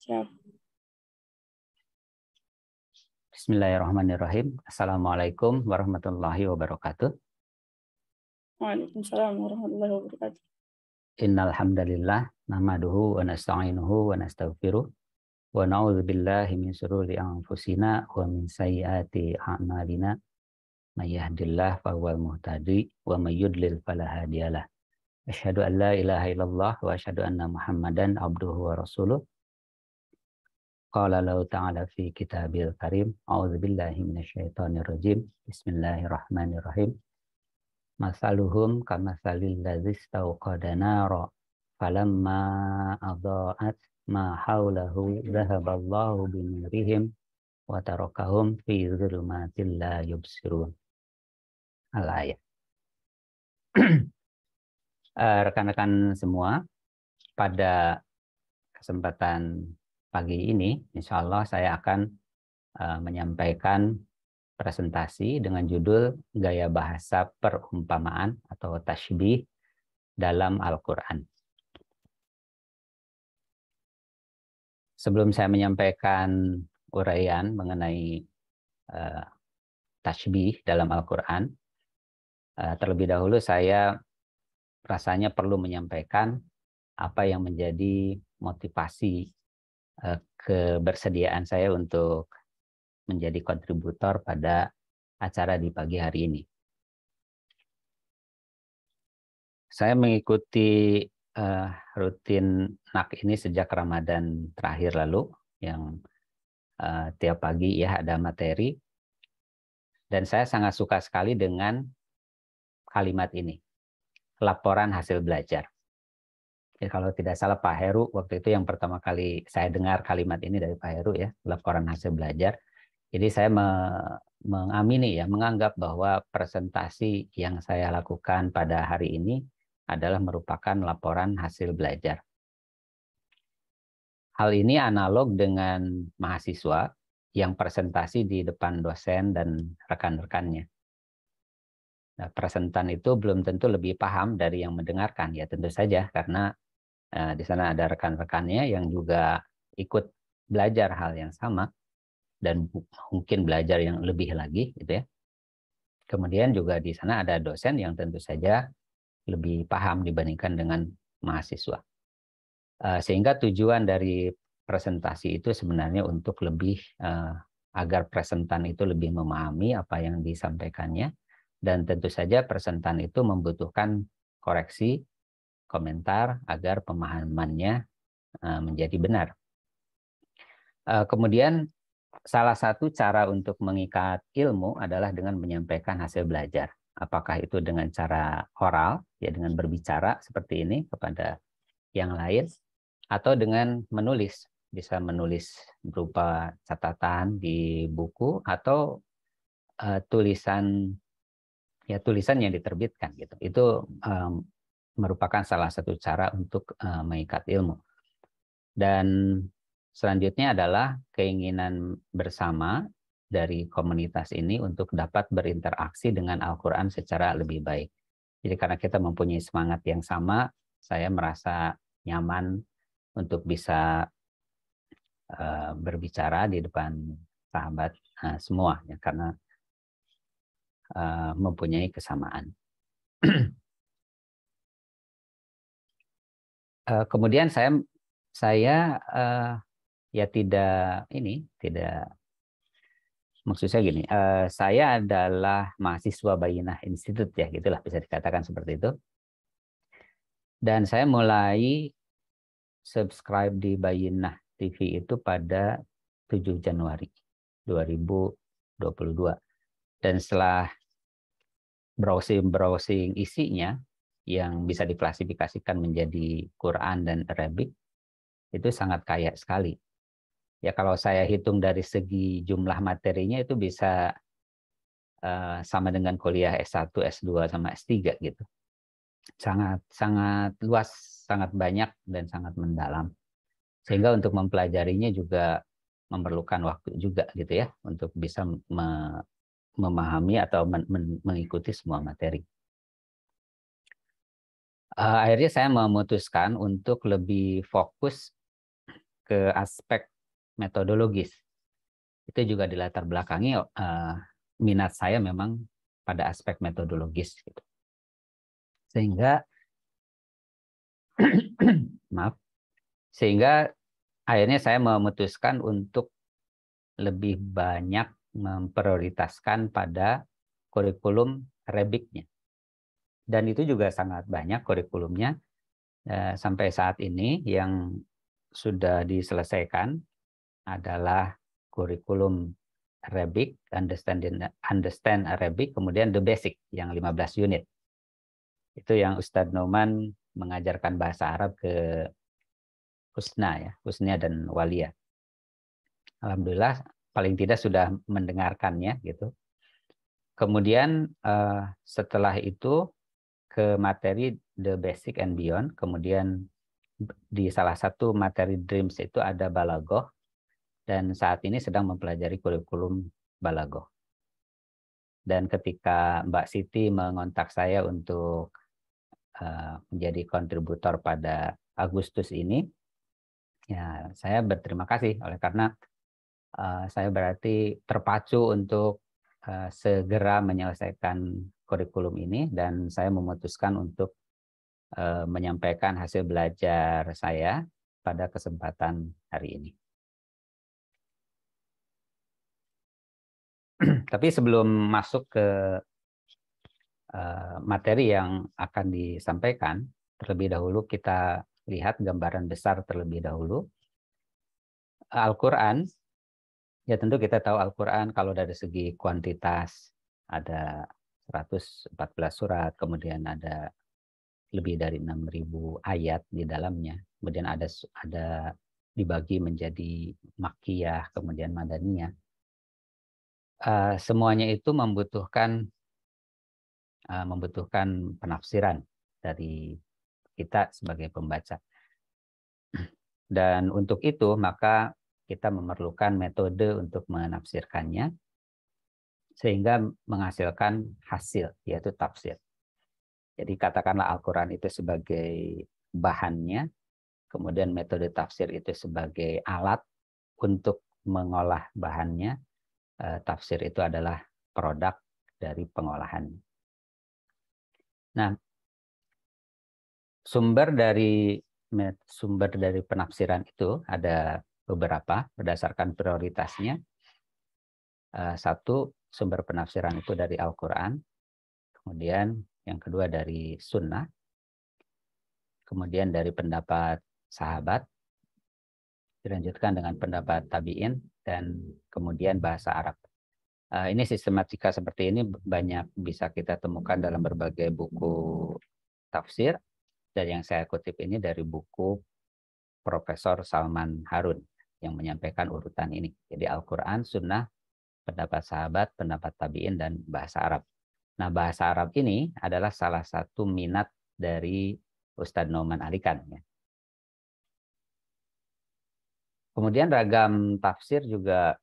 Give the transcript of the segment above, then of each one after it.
Siap. Bismillahirrahmanirrahim. Assalamualaikum warahmatullahi wabarakatuh. Waalaikumsalam warahmatullahi wabarakatuh. Innal hamdalillah nahmaduhu wa nasta'inuhu wa nastaghfiruh wa na'udzu billahi min shururi anfusina wa min sayyiati a'malina. May yahdihillahu fahuwal muhtadi wa may yudlil fala hadiyalah. Asyhadu an la ilaha illallah wa asyhadu anna Muhammadan abduhu wa rasuluh. Qala lahu ta'ala fi kitabil karim. A'udzu billahi minasyaitonir rajim. Bismillahirrahmanirrahim. Masaluhum kamasalil ladzi istauqada nara falamma adha'at ma haulahu dhahaballahu binurihim wa tarakahum fi dhulumatil la yubsirun. Al-ayat. Rekan-rekan semua, pada kesempatan pagi ini insya Allah saya akan menyampaikan presentasi dengan judul Gaya Bahasa Perumpamaan atau Tashbih dalam Al-Quran. Sebelum saya menyampaikan uraian mengenai tashbih dalam Al-Quran, terlebih dahulu saya rasanya perlu menyampaikan apa yang menjadi motivasi kebersediaan saya untuk menjadi kontributor pada acara di pagi hari ini. Saya mengikuti rutin NAK ini sejak Ramadan terakhir lalu, yang tiap pagi ya ada materi, dan saya sangat suka sekali dengan kalimat ini, laporan hasil belajar. Jadi kalau tidak salah Pak Heru, waktu itu yang pertama kali saya dengar kalimat ini dari Pak Heru ya, laporan hasil belajar. Jadi saya mengamini ya, menganggap bahwa presentasi yang saya lakukan pada hari ini adalah merupakan laporan hasil belajar. Hal ini analog dengan mahasiswa yang presentasi di depan dosen dan rekan-rekannya. Nah, presentan itu belum tentu lebih paham dari yang mendengarkan, ya tentu saja karena di sana ada rekan-rekannya yang juga ikut belajar hal yang sama dan mungkin belajar yang lebih lagi, gitu ya. Kemudian juga di sana ada dosen yang tentu saja lebih paham dibandingkan dengan mahasiswa. Sehingga tujuan dari presentasi itu sebenarnya untuk lebih agar presentan itu lebih memahami apa yang disampaikannya, dan tentu saja presentan itu membutuhkan koreksi, komentar agar pemahamannya menjadi benar. Kemudian salah satu cara untuk mengikat ilmu adalah dengan menyampaikan hasil belajar. Apakah itu dengan cara oral, ya dengan berbicara seperti ini kepada yang lain, atau dengan menulis. Bisa menulis berupa catatan di buku atau tulisan yang diterbitkan gitu. Itu merupakan salah satu cara untuk mengikat ilmu. Dan selanjutnya adalah keinginan bersama dari komunitas ini untuk dapat berinteraksi dengan Al-Quran secara lebih baik. Jadi karena kita mempunyai semangat yang sama, saya merasa nyaman untuk bisa berbicara di depan sahabat semua, ya, karena mempunyai kesamaan. Kemudian saya ya tidak maksud saya gini, saya adalah mahasiswa Bayyinah Institute ya, gitulah bisa dikatakan seperti itu. Dan saya mulai subscribe di Bayyinah TV itu pada 7 Januari 2022. Dan setelah browsing isinya yang bisa diklasifikasikan menjadi Quran dan Arabic, itu sangat kaya sekali. Ya kalau saya hitung dari segi jumlah materinya itu bisa sama dengan kuliah S1, S2 sama S3 gitu. Sangat luas, sangat banyak dan sangat mendalam. Sehingga untuk mempelajarinya juga memerlukan waktu juga gitu ya untuk bisa memahami atau mengikuti semua materi. Akhirnya saya memutuskan untuk lebih fokus ke aspek metodologis. Itu juga dilatar belakangi minat saya memang pada aspek metodologis gitu. Sehingga sehingga akhirnya saya memutuskan untuk lebih banyak memprioritaskan pada kurikulum rebiknya. Dan itu juga sangat banyak kurikulumnya sampai saat ini. Yang sudah diselesaikan adalah kurikulum Arabic, Understand Arabic, kemudian The Basic yang 15 unit. Itu yang Ustadz Noman mengajarkan bahasa Arab ke Husna dan Walia. Alhamdulillah paling tidak sudah mendengarkannya gitu. Kemudian setelah itu ke materi The Basic and Beyond, kemudian di salah satu materi Dreams itu ada Balagoh, dan saat ini sedang mempelajari kurikulum Balagoh. Dan ketika Mbak Siti mengontak saya untuk menjadi kontributor pada Agustus ini, ya saya berterima kasih karena saya berarti terpacu untuk segera menyelesaikan kurikulum ini, dan saya memutuskan untuk menyampaikan hasil belajar saya pada kesempatan hari ini. Tapi sebelum masuk ke materi yang akan disampaikan, terlebih dahulu kita lihat gambaran besar terlebih dahulu. Al-Quran, ya tentu kita tahu Al-Quran kalau dari segi kuantitas ada 114 surat, kemudian ada lebih dari 6.000 ayat di dalamnya. Kemudian ada dibagi menjadi Makkiyah, kemudian Madaniyah. Semuanya itu membutuhkan penafsiran dari kita sebagai pembaca. Dan untuk itu maka kita memerlukan metode untuk menafsirkannya sehingga menghasilkan hasil, yaitu tafsir. Jadi katakanlah Al-Quran itu sebagai bahannya, kemudian metode tafsir itu sebagai alat untuk mengolah bahannya, tafsir itu adalah produk dari pengolahan. Nah, sumber dari penafsiran itu ada beberapa berdasarkan prioritasnya. Satu, sumber penafsiran itu dari Al-Quran, kemudian yang kedua dari Sunnah, kemudian dari pendapat sahabat, dilanjutkan dengan pendapat tabi'in, dan kemudian bahasa Arab. Ini sistematika seperti ini banyak bisa kita temukan dalam berbagai buku tafsir, dan yang saya kutip ini dari buku Profesor Salman Harun yang menyampaikan urutan ini. Jadi Al-Quran, Sunnah, pendapat sahabat, pendapat tabi'in, dan bahasa Arab. Nah, bahasa Arab ini adalah salah satu minat dari Ustadz Noman Alikan. Ya. Kemudian ragam tafsir juga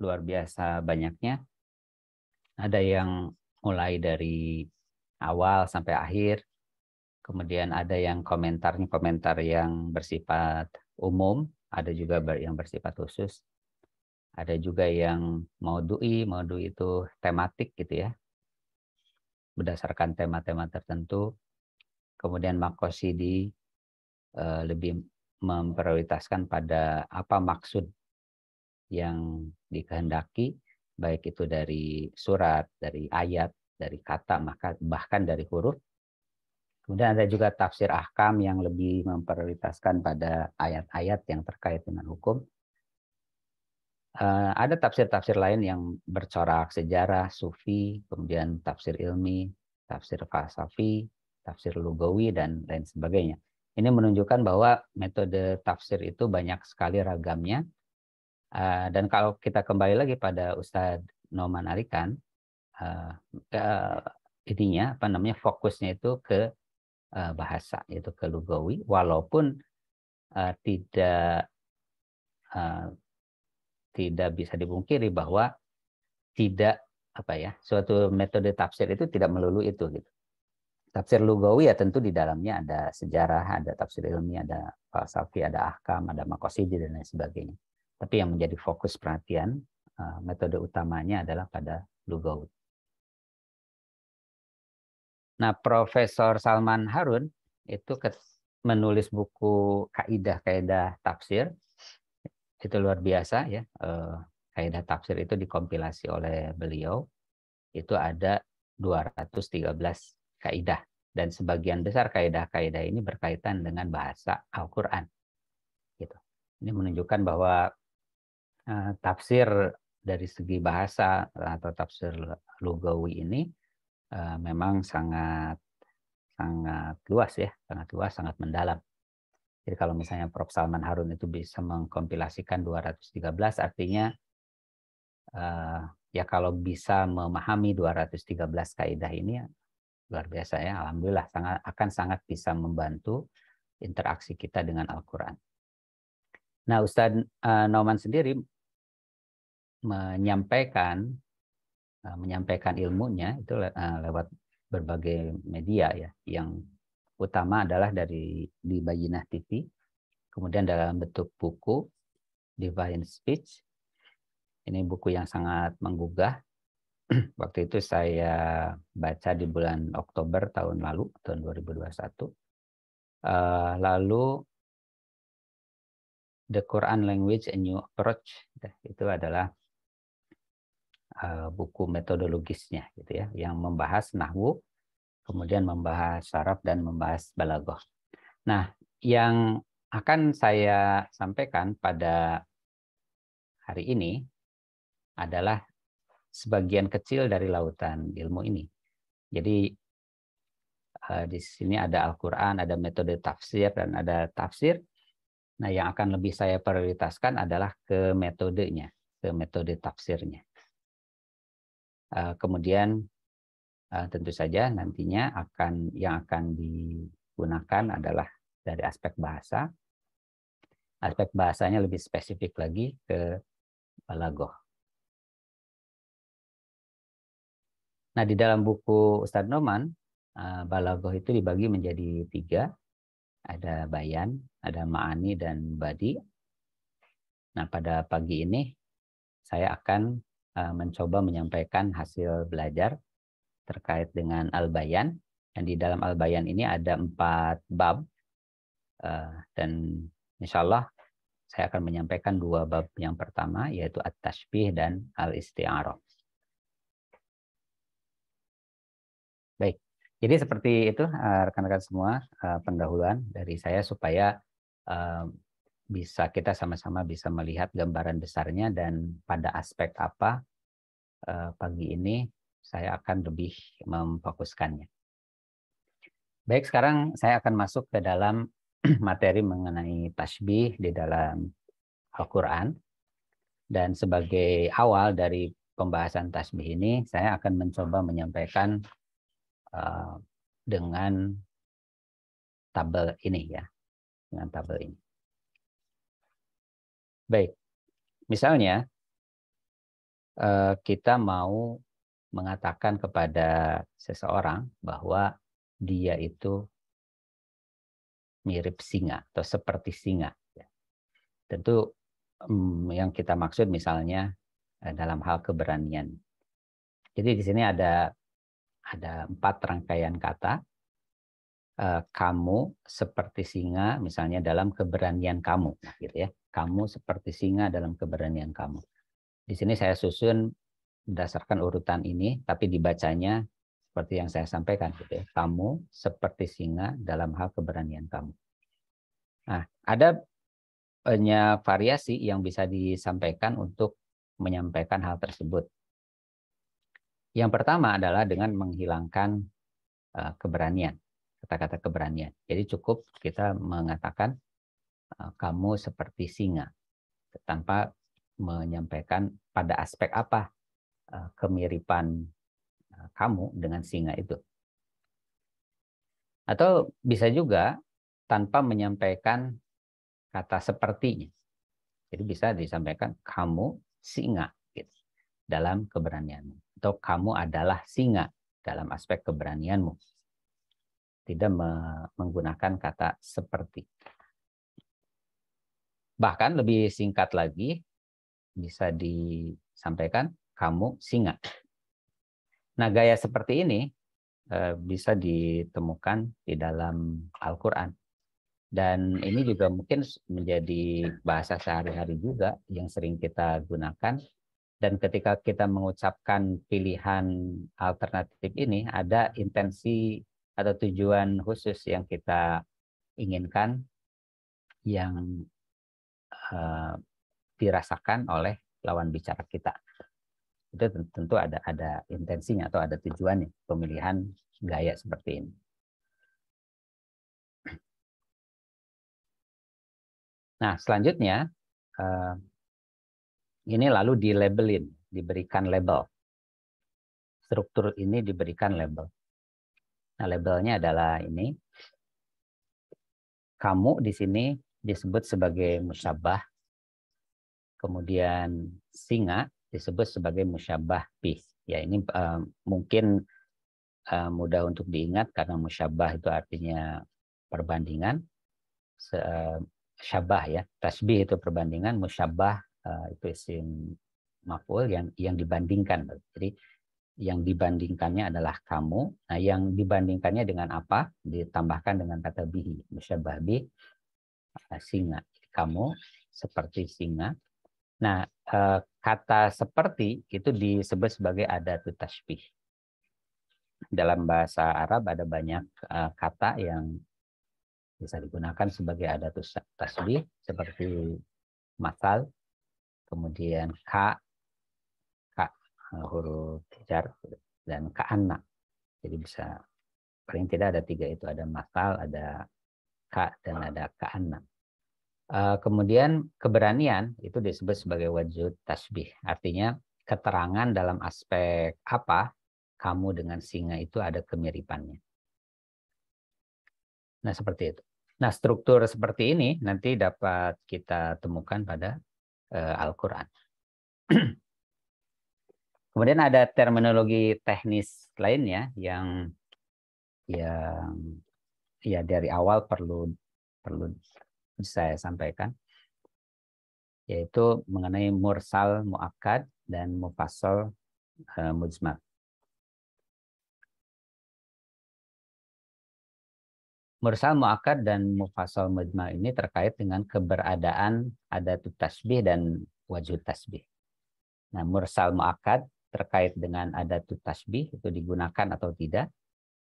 luar biasa banyaknya. Ada yang mulai dari awal sampai akhir. Kemudian ada yang komentar yang bersifat umum, ada juga yang bersifat khusus. Ada juga yang maudhu'i itu tematik gitu ya, berdasarkan tema-tema tertentu. Kemudian maqasidi lebih memprioritaskan pada apa maksud yang dikehendaki, baik itu dari surat, dari ayat, dari kata, bahkan dari huruf. Kemudian ada juga tafsir ahkam yang lebih memprioritaskan pada ayat-ayat yang terkait dengan hukum. Ada tafsir-tafsir lain yang bercorak sejarah, sufi, kemudian tafsir ilmi, tafsir falsafi, tafsir lugawi, dan lain sebagainya. Ini menunjukkan bahwa metode tafsir itu banyak sekali ragamnya. Dan kalau kita kembali lagi pada Ustadz Noman Alikan, fokusnya itu ke bahasa, yaitu ke lugawi, walaupun tidak bisa dipungkiri bahwa suatu metode tafsir itu tidak melulu itu gitu. Tafsir lugawi ya tentu di dalamnya ada sejarah, ada tafsir ilmiah, ada falsafi, ada ahkam, ada maqasid dan lain sebagainya. Tapi yang menjadi fokus perhatian, metode utamanya adalah pada lugawi. Nah, Profesor Salman Harun itu menulis buku kaidah-kaidah tafsir, itu luar biasa ya. Kaidah tafsir itu dikompilasi oleh beliau, itu ada 213 kaidah. Dan sebagian besar kaidah-kaidah ini berkaitan dengan bahasa Al-Quran. Gitu. Ini menunjukkan bahwa tafsir dari segi bahasa atau tafsir lugawi ini memang sangat luas ya, sangat luas, sangat mendalam. Jadi kalau misalnya Prof. Salman Harun itu bisa mengkompilasikan 213, artinya ya kalau bisa memahami 213 kaidah ini luar biasa ya, alhamdulillah akan sangat bisa membantu interaksi kita dengan Al-Quran. Nah, Ustadz Nauman sendiri menyampaikan ilmunya itu lewat berbagai media ya. Yang utama adalah di Bayyinah TV, kemudian dalam bentuk buku Divine Speech. Ini buku yang sangat menggugah. Waktu itu saya baca di bulan Oktober tahun lalu, tahun 2021. Lalu The Quran Language, A New Approach, itu adalah buku metodologisnya, gitu ya, yang membahas nahwu, kemudian membahas syaraf dan membahas balaghah. Nah, yang akan saya sampaikan pada hari ini adalah sebagian kecil dari lautan ilmu ini. Jadi di sini ada Al-Quran, ada metode tafsir, dan ada tafsir. Nah, yang akan lebih saya prioritaskan adalah ke metodenya, ke metode tafsirnya. Kemudian tentu saja nantinya yang akan digunakan adalah dari aspek bahasa. Aspek bahasanya lebih spesifik lagi ke balaghah. Nah, di dalam buku Ustadz Nauman, balaghah itu dibagi menjadi 3. Ada bayan, ada ma'ani, dan badi. Nah, pada pagi ini saya akan mencoba menyampaikan hasil belajar terkait dengan al-bayan. Dan di dalam al-bayan ini ada 4 bab. Dan insya Allah saya akan menyampaikan 2 bab yang pertama, yaitu at-tashbih dan al-isti'arah. Baik, jadi seperti itu rekan-rekan semua pendahuluan dari saya supaya kita sama-sama bisa melihat gambaran besarnya dan pada aspek apa pagi ini saya akan lebih memfokuskannya. Baik, sekarang saya akan masuk ke dalam materi mengenai tasbih di dalam Al-Quran. Dan sebagai awal dari pembahasan tasbih ini, saya akan mencoba menyampaikan dengan tabel ini ya, dengan tabel ini. Baik, misalnya kita mau mengatakan kepada seseorang bahwa dia itu mirip singa atau seperti singa. Tentu yang kita maksud misalnya dalam hal keberanian. Jadi di sini ada 4 rangkaian kata. Kamu seperti singa misalnya dalam keberanian kamu, gitu ya. Kamu seperti singa dalam keberanian kamu. Di sini saya susun berdasarkan urutan ini, tapi dibacanya seperti yang saya sampaikan, gitu ya. Kamu seperti singa dalam hal keberanian kamu. Nah, ada banyak variasi yang bisa disampaikan untuk menyampaikan hal tersebut. Yang pertama adalah dengan menghilangkan keberanian, kata-kata keberanian. Jadi cukup kita mengatakan kamu seperti singa tanpa menyampaikan pada aspek apa kemiripan kamu dengan singa itu. Atau bisa juga tanpa menyampaikan kata sepertinya. Jadi bisa disampaikan kamu singa gitu, dalam keberanianmu. Atau kamu adalah singa dalam aspek keberanianmu. tidak menggunakan kata seperti. Bahkan lebih singkat lagi, bisa disampaikan kamu singa. Nah, gaya seperti ini bisa ditemukan di dalam Al-Quran. Dan ini juga mungkin menjadi bahasa sehari-hari juga yang sering kita gunakan. Dan ketika kita mengucapkan pilihan alternatif ini, ada intensi atau tujuan khusus yang kita inginkan yang dirasakan oleh lawan bicara kita. Itu tentu ada intensinya atau ada tujuannya pemilihan gaya seperti ini. Nah, selanjutnya ini lalu dilabelin, diberikan label. Struktur ini diberikan label. Nah, labelnya adalah ini. Kamu di sini disebut sebagai musyabbah. Kemudian singa disebut sebagai musyabbah bih. Ya, ini mungkin mudah untuk diingat karena musyabbah itu artinya perbandingan. Syabah ya, tasbih itu perbandingan, musyabbah itu isim maf'ul yang dibandingkan. Jadi yang dibandingkannya adalah kamu. Nah, yang dibandingkannya dengan apa? Ditambahkan dengan kata bihi, musyabbah bih, singa. Kamu seperti singa. Nah, kata seperti itu disebut sebagai adatut tasbih. Dalam bahasa Arab ada banyak kata yang bisa digunakan sebagai adatut tasbih seperti masal, kemudian ka huruf jar, dan ka'anna. Jadi bisa paling tidak ada 3 itu, ada masal, ada ka, dan ada ka'anna. Kemudian keberanian itu disebut sebagai wajud tasbih. Artinya keterangan dalam aspek apa kamu dengan singa itu ada kemiripannya. Nah, seperti itu. Nah, struktur seperti ini nanti dapat kita temukan pada Al-Quran. Kemudian ada terminologi teknis lainnya yang ya dari awal perlu saya sampaikan, yaitu mengenai mursal muakkad dan mufassal mujmal. Mursal muakkad dan mufassal mujmal ini terkait dengan keberadaan adatut tasbih dan wajhut tasbih. Nah, mursal muakkad terkait dengan adatut tasbih itu digunakan atau tidak.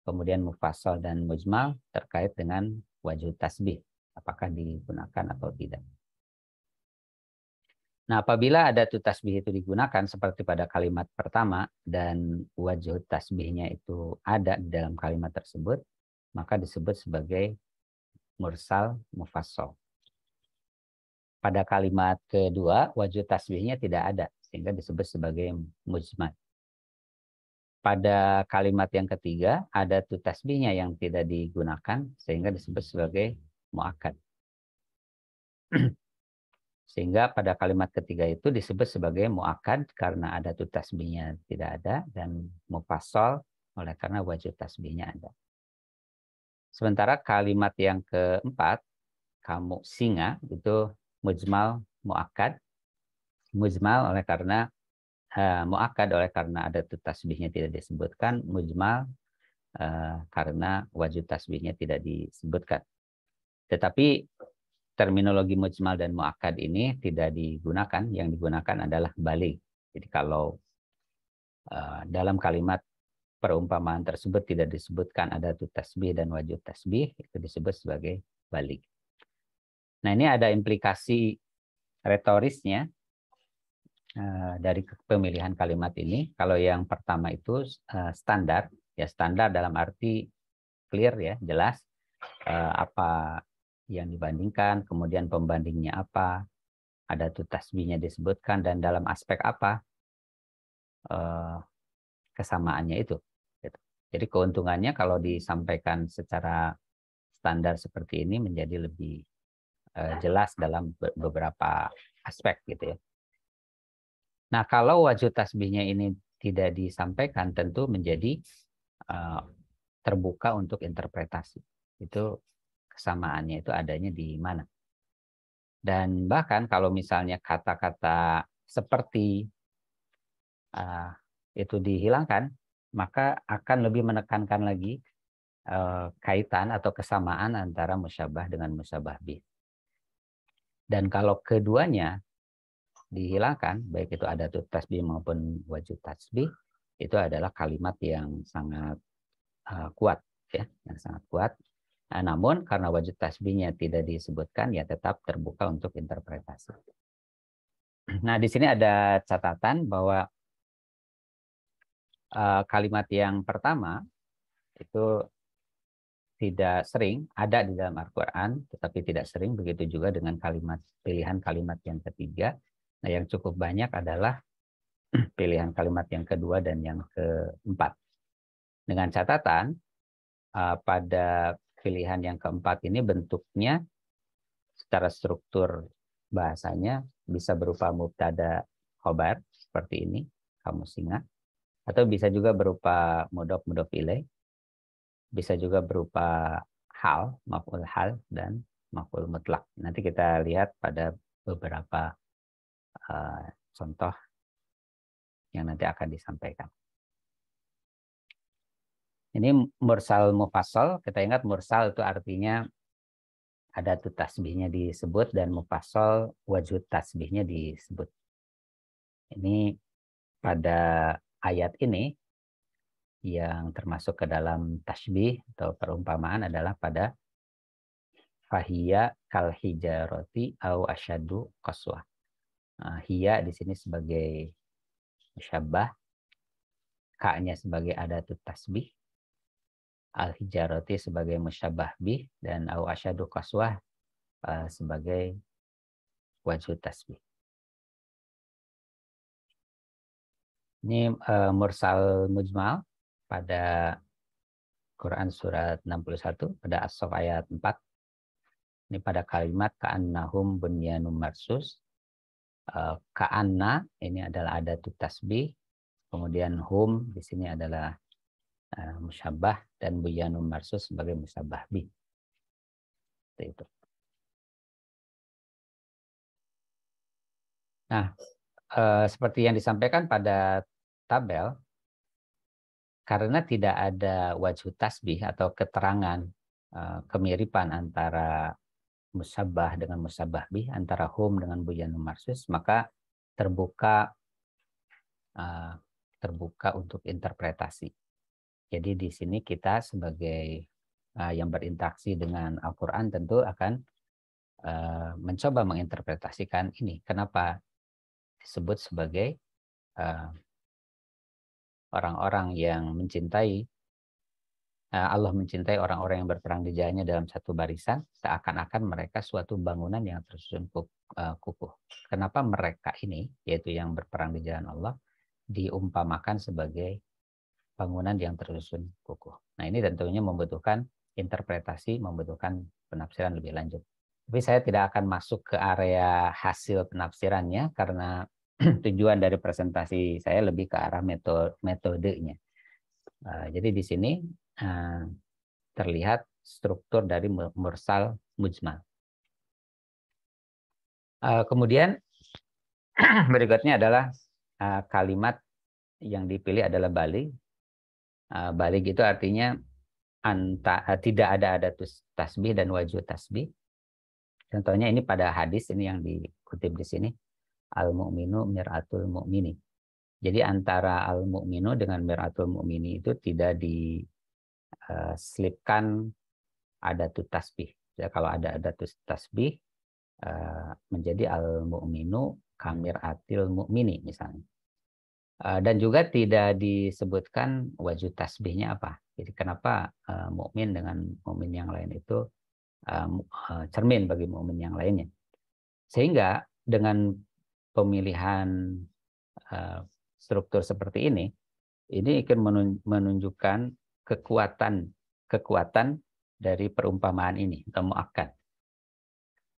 Kemudian mufassal dan mujmal terkait dengan wajhut tasbih, apakah digunakan atau tidak. Nah, apabila adatut tasbih itu digunakan seperti pada kalimat pertama dan wajhut tasbihnya itu ada di dalam kalimat tersebut, maka disebut sebagai mursal mufassal. Pada kalimat kedua, wajhut tasbihnya tidak ada, sehingga disebut sebagai mujmal. Pada kalimat yang ketiga, ada tasbihnya yang tidak digunakan, sehingga disebut sebagai muakkad. Sehingga pada kalimat ketiga itu disebut sebagai muakkad karena ada tasbihnya tidak ada, dan mufassal oleh karena wajib tasbihnya ada. Sementara kalimat yang keempat, kamu singa, itu mujmal muakkad. Mujmal oleh karena muakkad oleh karena ada tasbihnya tidak disebutkan, mujmal karena wajib tasbihnya tidak disebutkan. Tetapi terminologi mujmal dan muakkad ini tidak digunakan, yang digunakan adalah balik. Jadi kalau dalam kalimat perumpamaan tersebut tidak disebutkan ada tasbih dan wajib tasbih, itu disebut sebagai balik. Nah, ini ada implikasi retorisnya dari pemilihan kalimat ini. Kalau yang pertama itu standar, ya standar dalam arti clear ya, jelas apa yang dibandingkan, kemudian pembandingnya apa, ada tasbihnya disebutkan, dan dalam aspek apa kesamaannya itu. Jadi keuntungannya kalau disampaikan secara standar seperti ini menjadi lebih jelas dalam beberapa aspek gitu ya. Nah, kalau wajib tasbihnya ini tidak disampaikan, tentu menjadi terbuka untuk interpretasi. Itu kesamaannya itu adanya di mana. Dan bahkan kalau misalnya kata-kata seperti itu dihilangkan, maka akan lebih menekankan lagi kaitan atau kesamaan antara musyabah dengan musyabah bih. Dan kalau keduanya dihilangkan, baik itu adatut tasbih maupun wajud tasbih, itu adalah kalimat yang sangat kuat, ya, yang sangat kuat. Namun karena wajud tasbihnya tidak disebutkan, ya tetap terbuka untuk interpretasi. Nah, di sini ada catatan bahwa kalimat yang pertama itu tidak sering ada di dalam Al-Quran, tetapi tidak sering, begitu juga dengan pilihan kalimat yang ketiga. Nah, yang cukup banyak adalah pilihan kalimat yang kedua dan yang keempat. Dengan catatan, pada pilihan yang keempat ini bentuknya secara struktur bahasanya bisa berupa mubtada khobar seperti ini, kamu singa, atau bisa juga berupa mudhof ilaih, bisa juga berupa hal, maf'ul hal, dan maf'ul mutlak. Nanti kita lihat pada beberapa contoh yang nanti akan disampaikan. Ini mursal mufassal. Kita ingat mursal itu artinya ada tuh tasbihnya disebut dan mufassal wajud tasbihnya disebut. Ini pada ayat ini yang termasuk ke dalam tasbih atau perumpamaan adalah pada fahiya kal hijarati au asyadu qaswah. Hiya di sini sebagai musyabbah, ka-nya sebagai adatut tasbih, al-hijarati sebagai musyabbah bih, dan au asyadu qaswah sebagai wajud tasbih. Ini mursal mujmal pada Quran surat 61 pada As-Saff ayat 4. Ini pada kalimat ka'annahum bunyanum marsus. Ka'anna ini adalah adatut tasbih. Kemudian hum di sini adalah musyabbah dan bunyanum marsus sebagai musyabbah bih. Itu. Nah, seperti yang disampaikan pada tabel, karena tidak ada wajhu tasbih atau keterangan kemiripan antara musyabbah dengan musyabbah bih, antara hum dengan bunyanum marsus, maka terbuka untuk interpretasi. Jadi di sini kita sebagai yang berinteraksi dengan Al-Quran tentu akan mencoba menginterpretasikan ini. Kenapa disebut sebagai orang-orang yang mencintai, Allah mencintai orang-orang yang berperang di jalannya dalam satu barisan, seakan-akan mereka suatu bangunan yang tersusun kukuh. Kenapa mereka ini, yaitu yang berperang di jalan Allah, diumpamakan sebagai bangunan yang tersusun kukuh. Nah, ini tentunya membutuhkan interpretasi, membutuhkan penafsiran lebih lanjut. Tapi saya tidak akan masuk ke area hasil penafsirannya karena tujuan dari presentasi saya lebih ke arah metodenya. Jadi di sini terlihat struktur dari mursal mujmal. Kemudian berikutnya adalah kalimat yang dipilih adalah baligh. Baligh itu artinya tidak ada adatut tasbih dan wajud tasbih. Contohnya ini pada hadis ini yang dikutip di sini, al-mu'minu mir'atul mu'mini. Jadi antara al-mu'minu dengan mir'atul mu'mini itu tidak diselipkan adatut tasbih. Ya, kalau ada adatut tasbih menjadi al-mu'minu kamir'atil mu'mini misalnya. Dan juga tidak disebutkan wajud tasbihnya apa. Jadi kenapa mukmin dengan mukmin yang lain itu cermin bagi mukmin yang lainnya. Sehingga dengan pemilihan struktur seperti ini akan menunjukkan kekuatan dari perumpamaan ini atau muakkad.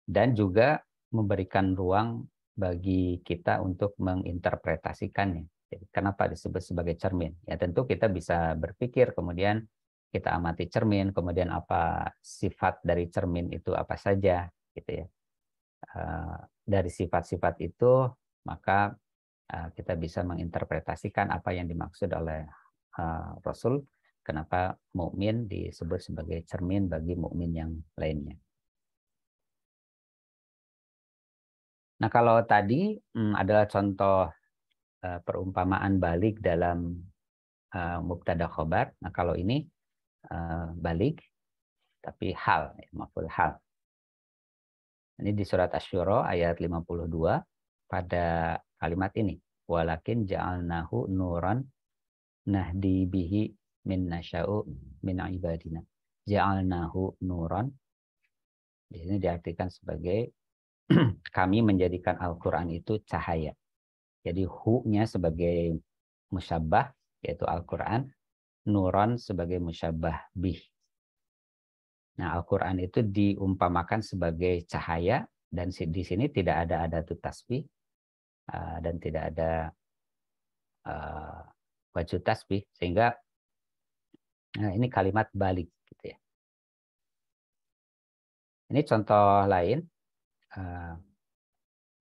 Dan juga memberikan ruang bagi kita untuk menginterpretasikannya. Jadi, kenapa disebut sebagai cermin? Ya tentu kita bisa berpikir kemudian kita amati cermin, kemudian apa sifat dari cermin itu apa saja, gitu ya. Dari sifat-sifat itu maka kita bisa menginterpretasikan apa yang dimaksud oleh Rasul, kenapa mukmin disebut sebagai cermin bagi mukmin yang lainnya. Nah, kalau tadi adalah contoh perumpamaan balik dalam mubtada khobar. Nah, kalau ini balik tapi hal, maf'ul hal. Ini di surat Asy-Syura ayat 52 pada kalimat ini. Walakin ja'alnahu nuran nahdi bihi min nasya'u min ibadina. Ja'alnahu nuran. Di sini diartikan sebagai kami menjadikan Al-Quran itu cahaya. Jadi hu-nya sebagai musyabbah, yaitu Al-Quran. Nuran sebagai musyabbah bih. Nah, Al-Quran itu diumpamakan sebagai cahaya, dan di sini tidak ada adatut tasbih dan tidak ada wajud tasbih, sehingga ini kalimat balik gitu ya. Ini contoh lain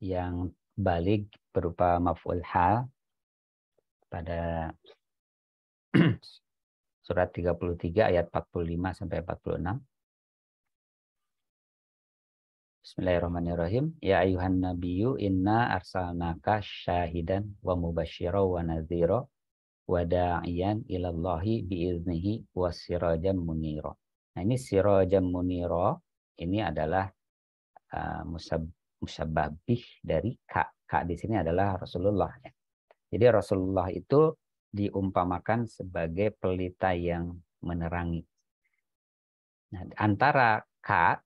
yang balik berupa maf'ul hal pada surat 33 ayat 45 sampai 46. Bismillahirrahmanirrahim. Ya ayuhan nabiyyu inna arsalnaka syahidan wa mubasysyiran wa nadhira wa da'iyan ilallahi biiznihi wa sirajan munira. Nah, ini sirajan munira ini adalah musyabbah bih dari ka. Ka di sini adalah Rasulullah ya. Jadi Rasulullah itu diumpamakan sebagai pelita yang menerangi. Nah, antara ka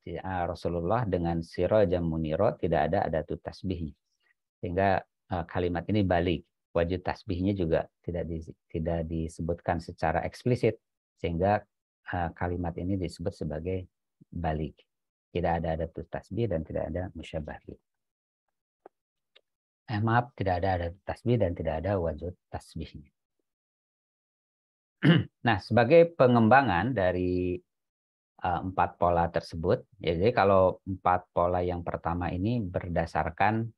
Rasulullah dengan sirajan munira tidak ada adatut tasbih. Sehingga kalimat ini balik. Wajud tasbihnya juga tidak disebutkan secara eksplisit, sehingga kalimat ini disebut sebagai balik. Tidak ada adatut tasbih dan tidak ada musyabbah. Maaf, tidak ada adatut tasbih dan tidak ada wajud tasbihnya. Nah, sebagai pengembangan dari 4 pola tersebut, jadi kalau 4 pola yang pertama ini berdasarkan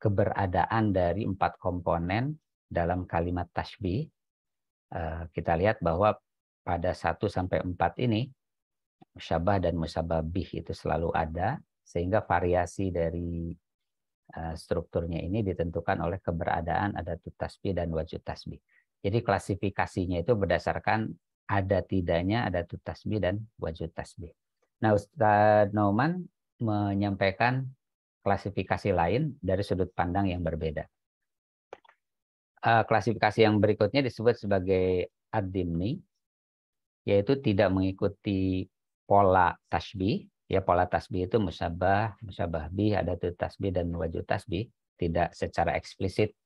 keberadaan dari 4 komponen dalam kalimat tasbih, kita lihat bahwa pada 1 sampai 4 ini musyabbah dan musyabbah bih itu selalu ada, sehingga variasi dari strukturnya ini ditentukan oleh keberadaan adatut tasbih dan wajud tasbih. Jadi klasifikasinya itu berdasarkan ada tidaknya adatut tasbih dan wajud tasbih. Nah, Ustaz Nauman menyampaikan klasifikasi lain dari sudut pandang yang berbeda. Klasifikasi yang berikutnya disebut sebagai ad-dimni, yaitu tidak mengikuti pola tasbih. Ya, pola tasbih itu musyabbah, musyabbah bih, adatut tasbih, dan wajud tasbih. Tidak secara eksplisit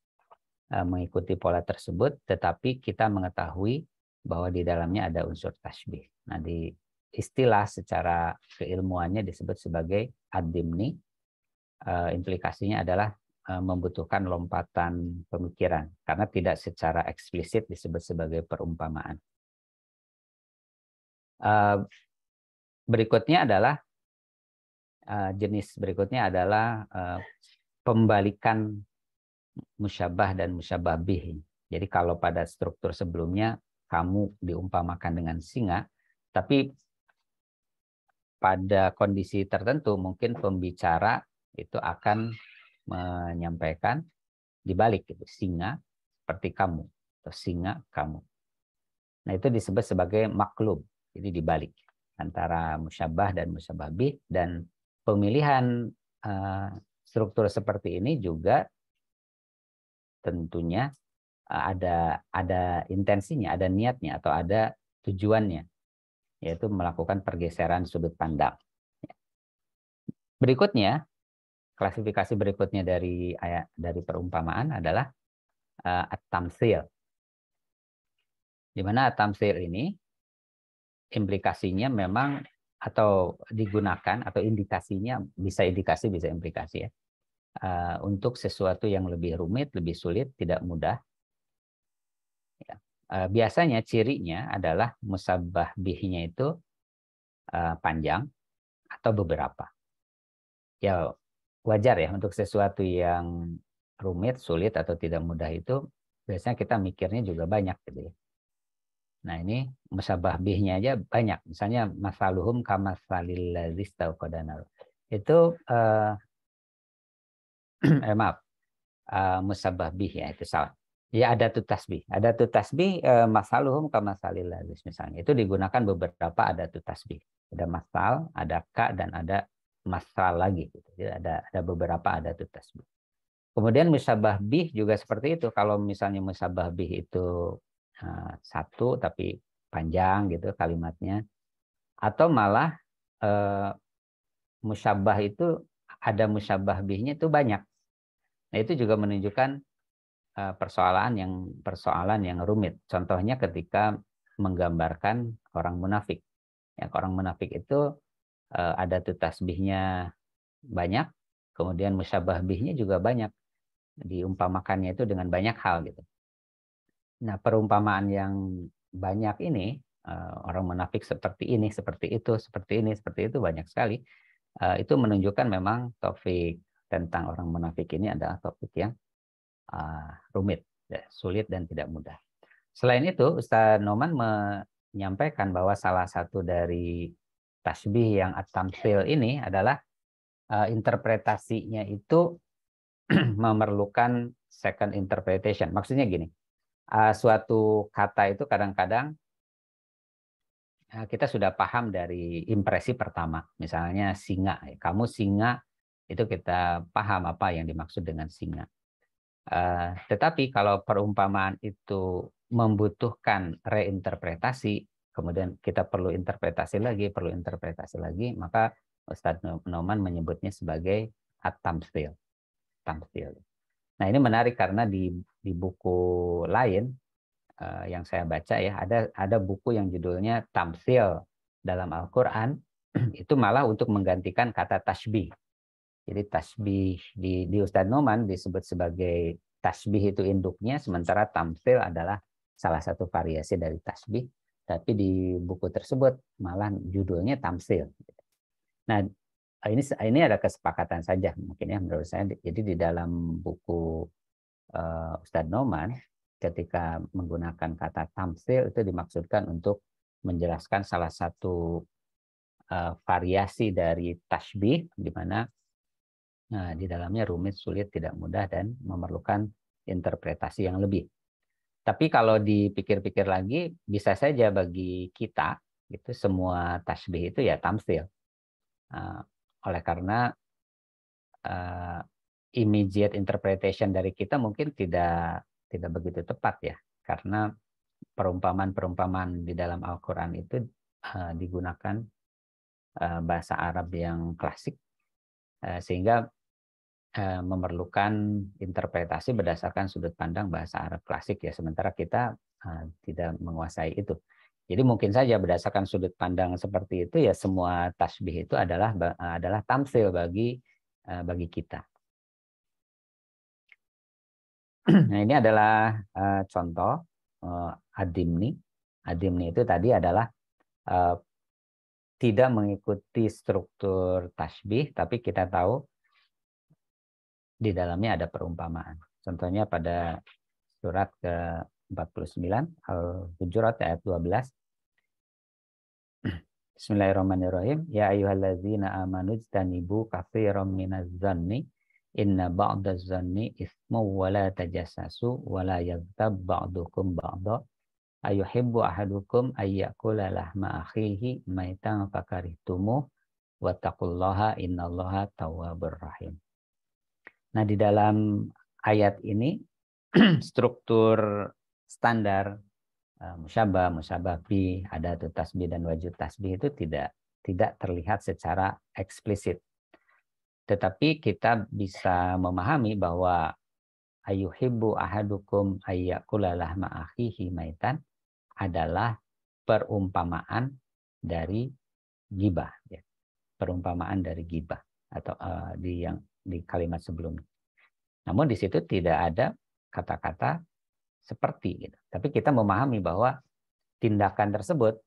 mengikuti pola tersebut, tetapi kita mengetahui bahwa di dalamnya ada unsur tasbih. Nah, di istilah secara keilmuannya disebut sebagai ad-dimni. Implikasinya adalah membutuhkan lompatan pemikiran, karena tidak secara eksplisit disebut sebagai perumpamaan. Berikutnya adalah jenis berikutnya adalah pembalikan musyabbah dan musyabbah bih. Jadi kalau pada struktur sebelumnya kamu diumpamakan dengan singa, tapi pada kondisi tertentu mungkin pembicara itu akan menyampaikan dibalik gitu, singa seperti kamu atau singa kamu. Nah, itu disebut sebagai maklub. Jadi dibalik antara musyabbah dan musyabbah bih, dan pemilihan struktur seperti ini juga tentunya ada intensinya, ada niatnya atau ada tujuannya, yaitu melakukan pergeseran sudut pandang. Berikutnya, klasifikasi berikutnya dari perumpamaan adalah at-tamtsil. Di mana at-tamtsil ini implikasinya memang atau digunakan atau indikasinya bisa indikasi bisa implikasi ya. Untuk sesuatu yang lebih rumit, lebih sulit, tidak mudah. Ya. Biasanya cirinya adalah musabbah bihnya itu panjang atau beberapa. Ya wajar ya untuk sesuatu yang rumit, sulit atau tidak mudah itu biasanya kita mikirnya juga banyak gitu ya. Nah ini musabah bihnya aja banyak. Misalnya masaluhum kamasalil ladzis tauqadanar. Itu maaf, musabah bih ya itu salah. Ya ada tu tasbih. Ada tu tasbih masaluhum kamasalil ladzis misalnya. Itu digunakan beberapa ada tu tasbih. Ada masal, ada ka dan ada masal lagi gitu. Jadi ada beberapa ada tu tasbih. Kemudian musabah bih juga seperti itu. Kalau misalnya musabah bih itu satu tapi panjang gitu kalimatnya, atau malah musyabah itu ada musyabah bihnya itu banyak. Nah itu juga menunjukkan persoalan yang rumit. Contohnya ketika menggambarkan orang munafik. Ya, orang munafik itu ada tuh tasbihnya banyak, kemudian musyabah bihnya juga banyak. Diumpamakannya itu dengan banyak hal gitu. Nah, perumpamaan yang banyak ini, orang munafik seperti ini, seperti itu, seperti ini, seperti itu, banyak sekali. Itu menunjukkan memang topik tentang orang munafik ini adalah topik yang rumit, sulit, dan tidak mudah. Selain itu, Ustaz Noman menyampaikan bahwa salah satu dari tasbih yang at-tamtsil ini adalah interpretasinya itu memerlukan second interpretation. Maksudnya gini, suatu kata itu kadang-kadang kita sudah paham dari impresi pertama. Misalnya singa. Kamu singa, itu kita paham apa yang dimaksud dengan singa. Tetapi kalau perumpamaan itu membutuhkan reinterpretasi, kemudian kita perlu interpretasi lagi, maka Ustadz Noman menyebutnya sebagai at-tamtsil. Nah ini menarik karena di buku lain yang saya baca ya, ada buku yang judulnya Tamtsil dalam Al-Quran, itu malah untuk menggantikan kata tasbih. Jadi tasbih di Ustadz Noman disebut sebagai tasbih itu induknya, sementara tamtsil adalah salah satu variasi dari tasbih, tapi di buku tersebut malah judulnya tamtsil. Nah, ini ada kesepakatan saja mungkin ya menurut saya. Jadi di dalam buku Ustadz Noman, ketika menggunakan kata tamtsil itu dimaksudkan untuk menjelaskan salah satu variasi dari tasbih, di mana di dalamnya rumit, sulit, tidak mudah, dan memerlukan interpretasi yang lebih. Tapi kalau dipikir-pikir lagi, bisa saja bagi kita, itu semua tasbih itu ya tamtsil. Oleh karena immediate interpretation dari kita mungkin tidak begitu tepat ya. Karena perumpamaan-perumpamaan di dalam Al-Quran itu digunakan bahasa Arab yang klasik, sehingga memerlukan interpretasi berdasarkan sudut pandang bahasa Arab klasik ya, sementara kita tidak menguasai itu. Jadi mungkin saja berdasarkan sudut pandang seperti itu ya semua tasbih itu adalah tamtsil bagi kita. Nah ini adalah contoh ad-dimni. Ad-dimni itu tadi adalah tidak mengikuti struktur tasbih, tapi kita tahu di dalamnya ada perumpamaan. Contohnya pada surat ke-49 Al-Hujurat ayat 12. Bismillahirrahmanirrahim. Ya ayyuhalladzina amanu ijtanibu katsiran minadz-dzanni inna ba'dadz-dzanni itsmu wa la tajassasu wa la yaghtab ba'dukum ba'dha ayuhibbu ahadukum ayyakula lahma akhihi maitan fakarihtumuh wattaqullaha innallaha tawwabur rahim. Nah, di dalam ayat ini struktur standar musyabah, musyabah bih, adatu tasbih dan wajud tasbih itu tidak terlihat secara eksplisit. Tetapi kita bisa memahami bahwa ayuhibbu ahadukum ayyakula lahma akhihi maitan adalah perumpamaan dari gibah ya. Perumpamaan dari gibah atau di kalimat sebelumnya. Namun di situ tidak ada kata-kata seperti gitu. Tapi kita memahami bahwa tindakan tersebut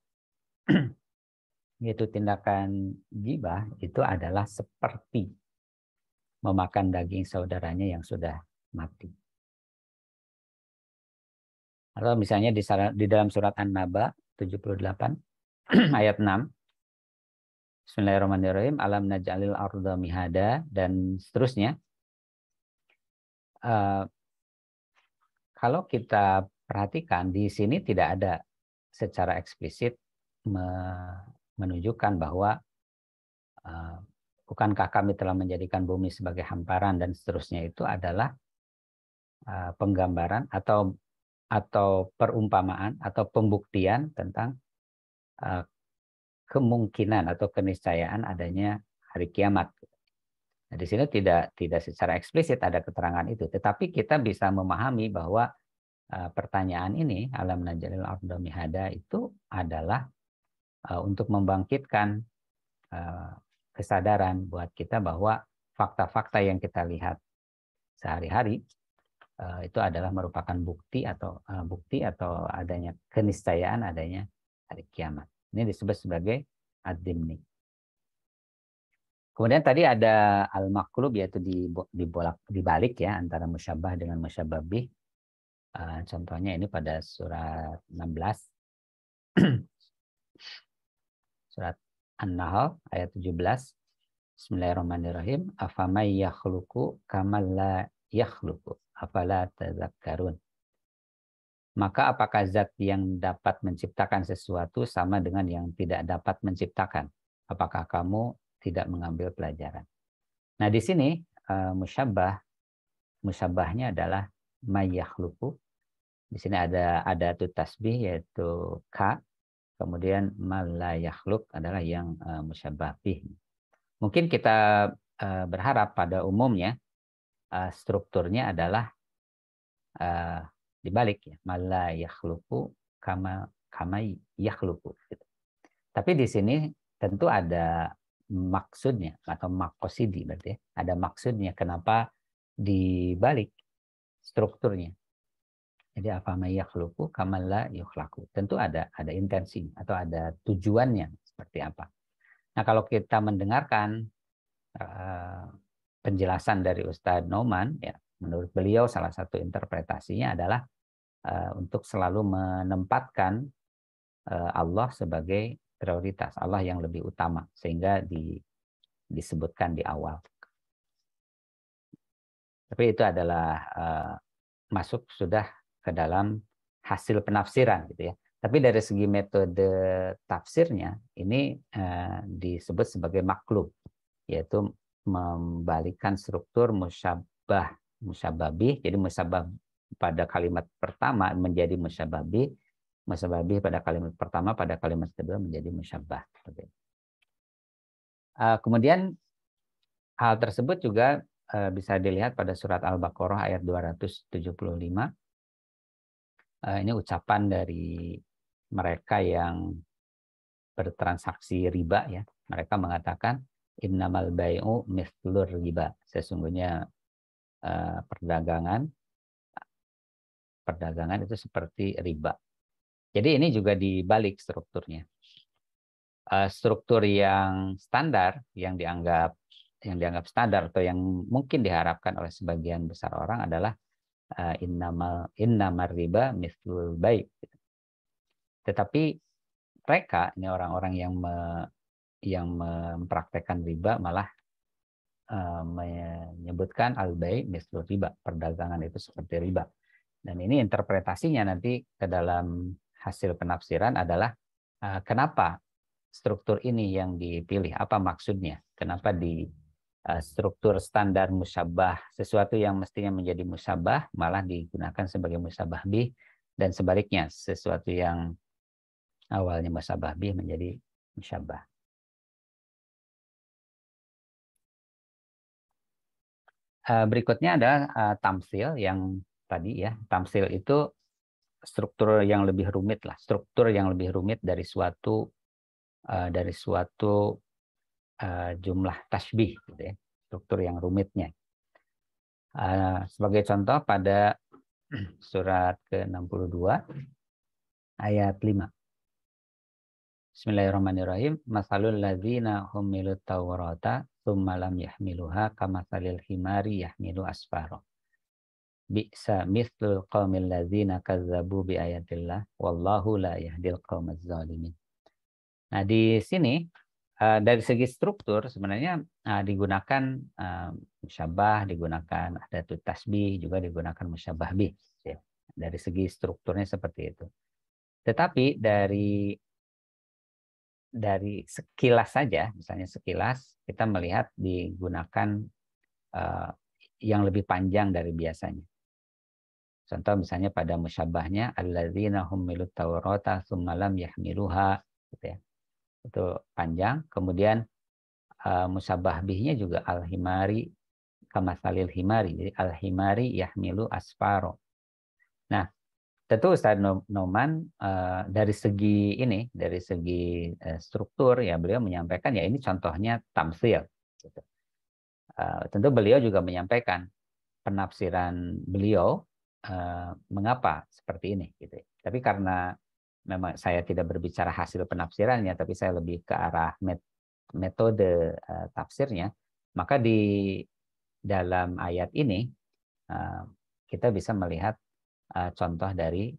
yaitu tindakan ghibah itu adalah seperti memakan daging saudaranya yang sudah mati. Atau misalnya di dalam surat An-Naba 78 ayat 6, Bismillahirrahmanirrahim, alam naj'alil arda mihada, dan seterusnya. Kalau kita perhatikan di sini tidak ada secara eksplisit menunjukkan bahwa bukankah kami telah menjadikan bumi sebagai hamparan dan seterusnya, itu adalah penggambaran atau perumpamaan atau pembuktian tentang kemungkinan atau keniscayaan adanya hari kiamat. Nah, di sini tidak secara eksplisit ada keterangan itu, tetapi kita bisa memahami bahwa pertanyaan ini, alam naj'alil arda mihada, itu adalah untuk membangkitkan kesadaran buat kita bahwa fakta-fakta yang kita lihat sehari-hari itu adalah merupakan bukti atau adanya keniscayaan adanya hari kiamat. Ini disebut sebagai ad-dimni. Kemudian tadi ada al-maqlub, yaitu dibalik ya antara musyabbah dengan musyabbah bih. Contohnya ini pada surat 16. Surat An-Nahl ayat 17. Bismillahirrahmanirrahim. Afamay yakhluqu kamal la yakhluqu afala tadzakkarun. Maka apakah zat yang dapat menciptakan sesuatu sama dengan yang tidak dapat menciptakan? Apakah kamu tidak mengambil pelajaran? Nah, di sini musyabbahnya adalah may yakhluqu. Di sini ada tasbih yaitu ka, kemudian mal la yakhluq adalah yang musyabbah bih. Mungkin kita berharap pada umumnya strukturnya adalah dibalik ya, mal la yakhluqu kama yakhluqu gitu. Tapi di sini tentu ada maksudnya atau makosidi, berarti ya, ada maksudnya kenapa dibalik strukturnya. Jadi apa yakhluqu kama la yukhlaqu. Tentu ada intensi atau ada tujuannya seperti apa. Nah, kalau kita mendengarkan penjelasan dari Ustadz Noman, ya, menurut beliau salah satu interpretasinya adalah untuk selalu menempatkan Allah sebagai prioritas, Allah yang lebih utama, sehingga disebutkan di awal. Tapi itu adalah masuk sudah ke dalam hasil penafsiran gitu ya. Tapi dari segi metode tafsirnya ini disebut sebagai maklub, yaitu membalikkan struktur musyabbah bih. Jadi musyabbah pada kalimat pertama menjadi musyabbah bih pada kalimat pertama, pada kalimat kedua menjadi musyabbah. Kemudian hal tersebut juga bisa dilihat pada surat Al-Baqarah ayat 275. Ini ucapan dari mereka yang bertransaksi riba ya. Mereka mengatakan innamal bai'u mithlur riba. Sesungguhnya perdagangan itu seperti riba. Jadi ini juga dibalik strukturnya. Struktur yang standar, yang dianggap standar atau yang mungkin diharapkan oleh sebagian besar orang adalah innamar riba mithlul bai'. Tetapi mereka ini orang-orang yang mempraktekkan riba malah menyebutkan al-bai' mithlul riba, perdagangan itu seperti riba. Dan ini interpretasinya nanti ke dalam hasil penafsiran adalah kenapa struktur ini yang dipilih, apa maksudnya? Kenapa di struktur standar musyabbah, sesuatu yang mestinya menjadi musyabbah malah digunakan sebagai musyabbah bih, dan sebaliknya sesuatu yang awalnya musyabbah bih menjadi musyabbah. Berikutnya adalah tamsil yang tadi ya. Tamsil itu struktur yang lebih rumit lah, struktur yang lebih rumit dari suatu jumlah tasbih gitu ya. Struktur yang rumitnya. Sebagai contoh pada surat ke-62 ayat 5. Bismillahirrahmanirrahim. Masalul ladzina humilut tawrata tsumma lam yahmiluha kamatsalil himari yahmilu asfara. Bi'sa mithlul qaumil ladzina kazzabu bi ayatillah wallahu la yahdil qaumaz zalimin. Nah, di sini dari segi struktur sebenarnya digunakan musyabah, digunakan ada tasbih, juga digunakan musyabah bih. Ya. Dari segi strukturnya seperti itu. Tetapi dari sekilas saja, misalnya sekilas kita melihat digunakan yang lebih panjang dari biasanya. Contoh misalnya pada musyabahnya alladzina humilut tawrata tsumma lam yahmiluha, gitu ya. Itu panjang. Kemudian musyabah bihnya juga al-himari kamatsalil himari. Jadi al-himari yahmilu asfaro. Nah, tentu Ustaz Noman dari segi ini, dari segi struktur ya beliau menyampaikan ya ini contohnya tamtsil. Gitu. Tentu beliau juga menyampaikan penafsiran beliau mengapa seperti ini. Gitu. Tapi karena memang saya tidak berbicara hasil penafsirannya, tapi saya lebih ke arah metode tafsirnya, maka di dalam ayat ini kita bisa melihat contoh dari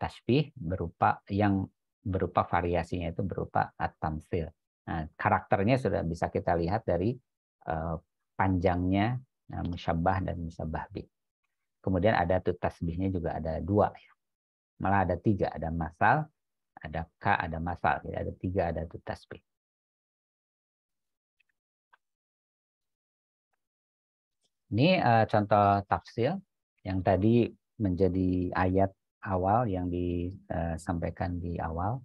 tasbih yang berupa variasinya itu berupa at-tamtsil. Nah, karakternya sudah bisa kita lihat dari panjangnya musyabbah dan musyabbah bih. Kemudian ada tasbihnya juga ada 2 ya. Malah ada 3, ada masal, ada ka, ada masal. Jadi ada 3, ada tasbih. Ini contoh tafsir yang tadi menjadi ayat awal yang disampaikan di awal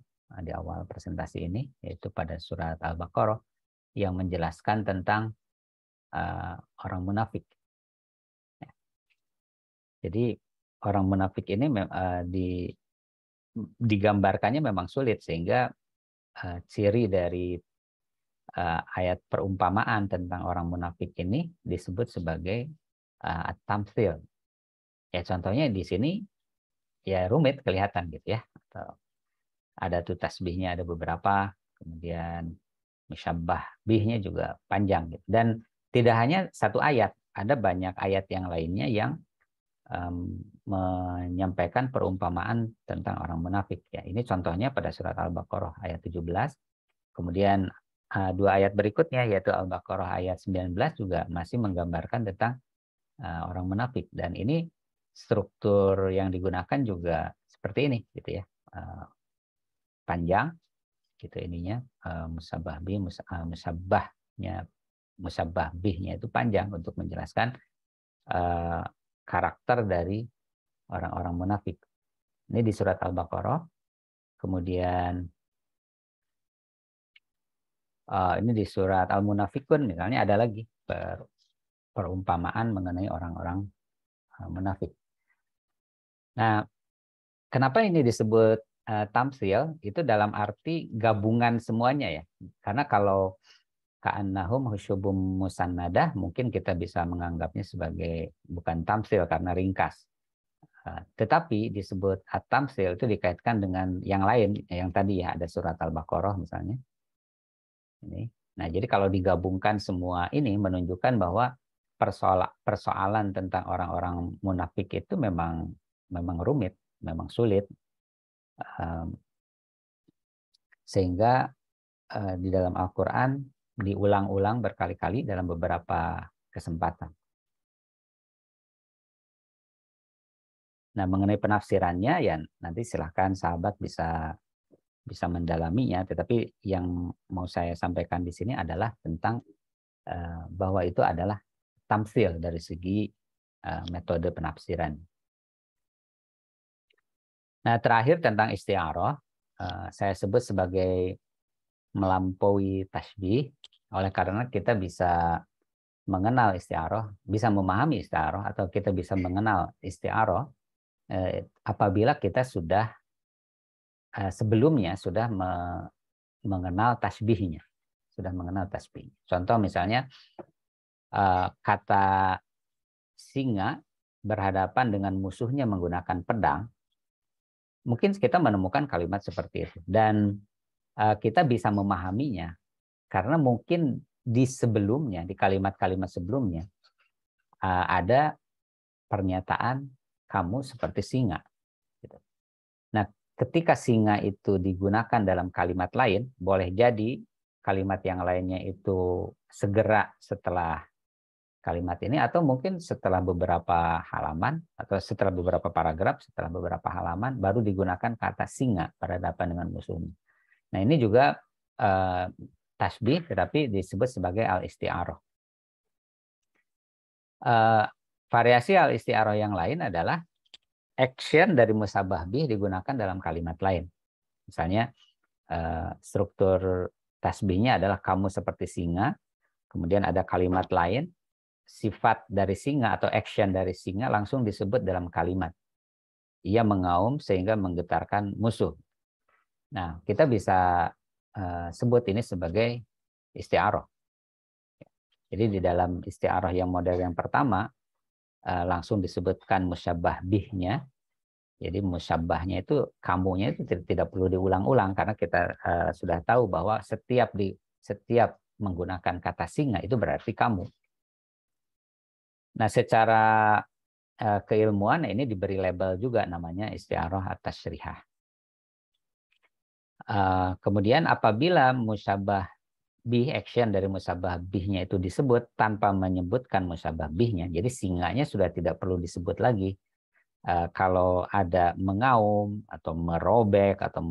presentasi ini, yaitu pada surat Al-Baqarah yang menjelaskan tentang orang munafik. Jadi orang munafik ini digambarkannya memang sulit, sehingga ciri dari ayat perumpamaan tentang orang munafik ini disebut sebagai at-tamtsil. Ya contohnya di sini ya rumit kelihatan gitu ya. Atau ada tuh tasbihnya ada beberapa, kemudian musyabbah bihnya juga panjang gitu. Dan tidak hanya satu ayat, ada banyak ayat yang lainnya yang menyampaikan perumpamaan tentang orang munafik. Ya, ini contohnya pada surat Al-Baqarah ayat 17. Kemudian 2 ayat berikutnya yaitu Al-Baqarah ayat 19 juga masih menggambarkan tentang orang munafik. Dan ini struktur yang digunakan juga seperti ini gitu ya. Panjang gitu ininya, musyabbah bihnya itu panjang untuk menjelaskan karakter dari orang-orang munafik. Ini di surat Al-Baqarah. Kemudian ini di surat Al-Munafikun misalnya ada lagi perumpamaan mengenai orang-orang munafik. Nah, kenapa ini disebut tamsil? Itu dalam arti gabungan semuanya ya. Karena kalau ka'annahum husyubum musannadah mungkin kita bisa menganggapnya sebagai bukan tamsil karena ringkas. Tetapi disebut at-tamsil itu dikaitkan dengan yang lain, yang tadi ya ada surat Al-Baqarah misalnya. Ini. Nah, jadi kalau digabungkan semua ini menunjukkan bahwa persoalan tentang orang-orang munafik itu memang rumit, memang sulit. Sehingga di dalam Al-Quran diulang-ulang berkali-kali dalam beberapa kesempatan. Nah, mengenai penafsirannya ya nanti silahkan sahabat bisa mendalaminya, tetapi yang mau saya sampaikan di sini adalah tentang bahwa itu adalah tamsil dari segi metode penafsiran. Nah, terakhir tentang isti'arah, saya sebut sebagai melampaui tasbih, oleh karena kita bisa mengenal isti'arah, bisa memahami isti'arah, atau kita bisa mengenal isti'arah apabila kita sudah sebelumnya sudah mengenal tasbihnya, sudah mengenal tasbih. Contoh misalnya kata singa berhadapan dengan musuhnya menggunakan pedang, mungkin kita menemukan kalimat seperti itu. Dan kita bisa memahaminya karena mungkin di sebelumnya, di kalimat-kalimat sebelumnya, ada pernyataan kamu seperti singa. Gitu. Nah, ketika singa itu digunakan dalam kalimat lain, boleh jadi kalimat yang lainnya itu segera setelah kalimat ini, atau mungkin setelah beberapa halaman, atau setelah beberapa paragraf, setelah beberapa halaman, baru digunakan kata singa berhadapan dengan musuhnya. Nah, ini juga tasbih, tetapi disebut sebagai al-isti'arah. Variasi al-isti'arah yang lain adalah action dari musabah bih digunakan dalam kalimat lain. Misalnya, struktur tasbihnya adalah kamu seperti singa, kemudian ada kalimat lain, sifat dari singa atau action dari singa langsung disebut dalam kalimat. Ia mengaum sehingga menggetarkan musuh. Nah, kita bisa sebut ini sebagai isti'arah. Jadi di dalam isti'arah yang model yang pertama, langsung disebutkan musyabbah bihnya. Jadi musyabbahnya itu, kamunya itu tidak perlu diulang-ulang, karena kita sudah tahu bahwa setiap menggunakan kata singa itu berarti kamu. Nah, secara keilmuan ini diberi label juga namanya isti'arah at-tasyrihah. Kemudian apabila musyabbah bih, action dari musyabbah bihnya itu disebut tanpa menyebutkan musyabbah bihnya, jadi singanya sudah tidak perlu disebut lagi. Kalau ada mengaum atau merobek atau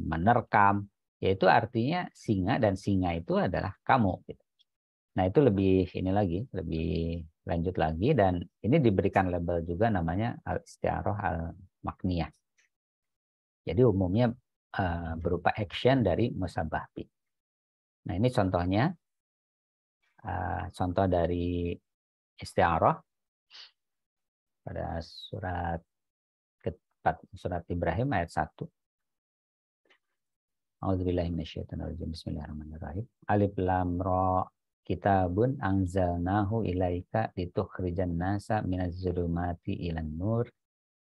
menerkam, yaitu artinya singa, dan singa itu adalah kamu. Nah, itu lebih ini lagi, lebih lanjut lagi, dan ini diberikan label juga namanya al-isti'arah al-makniyah. Jadi umumnya berupa action dari musyabbah bih. Nah, ini contohnya, contoh dari isti'arah pada surat Ibrahim ayat 1. A'udzubillahi minasyaitonirrajim. Bismillahirrahmanirrahim. Alif lam ra, kitabun anzalnahu ilaika litukhrijan nasa minaz zulumati ilan nur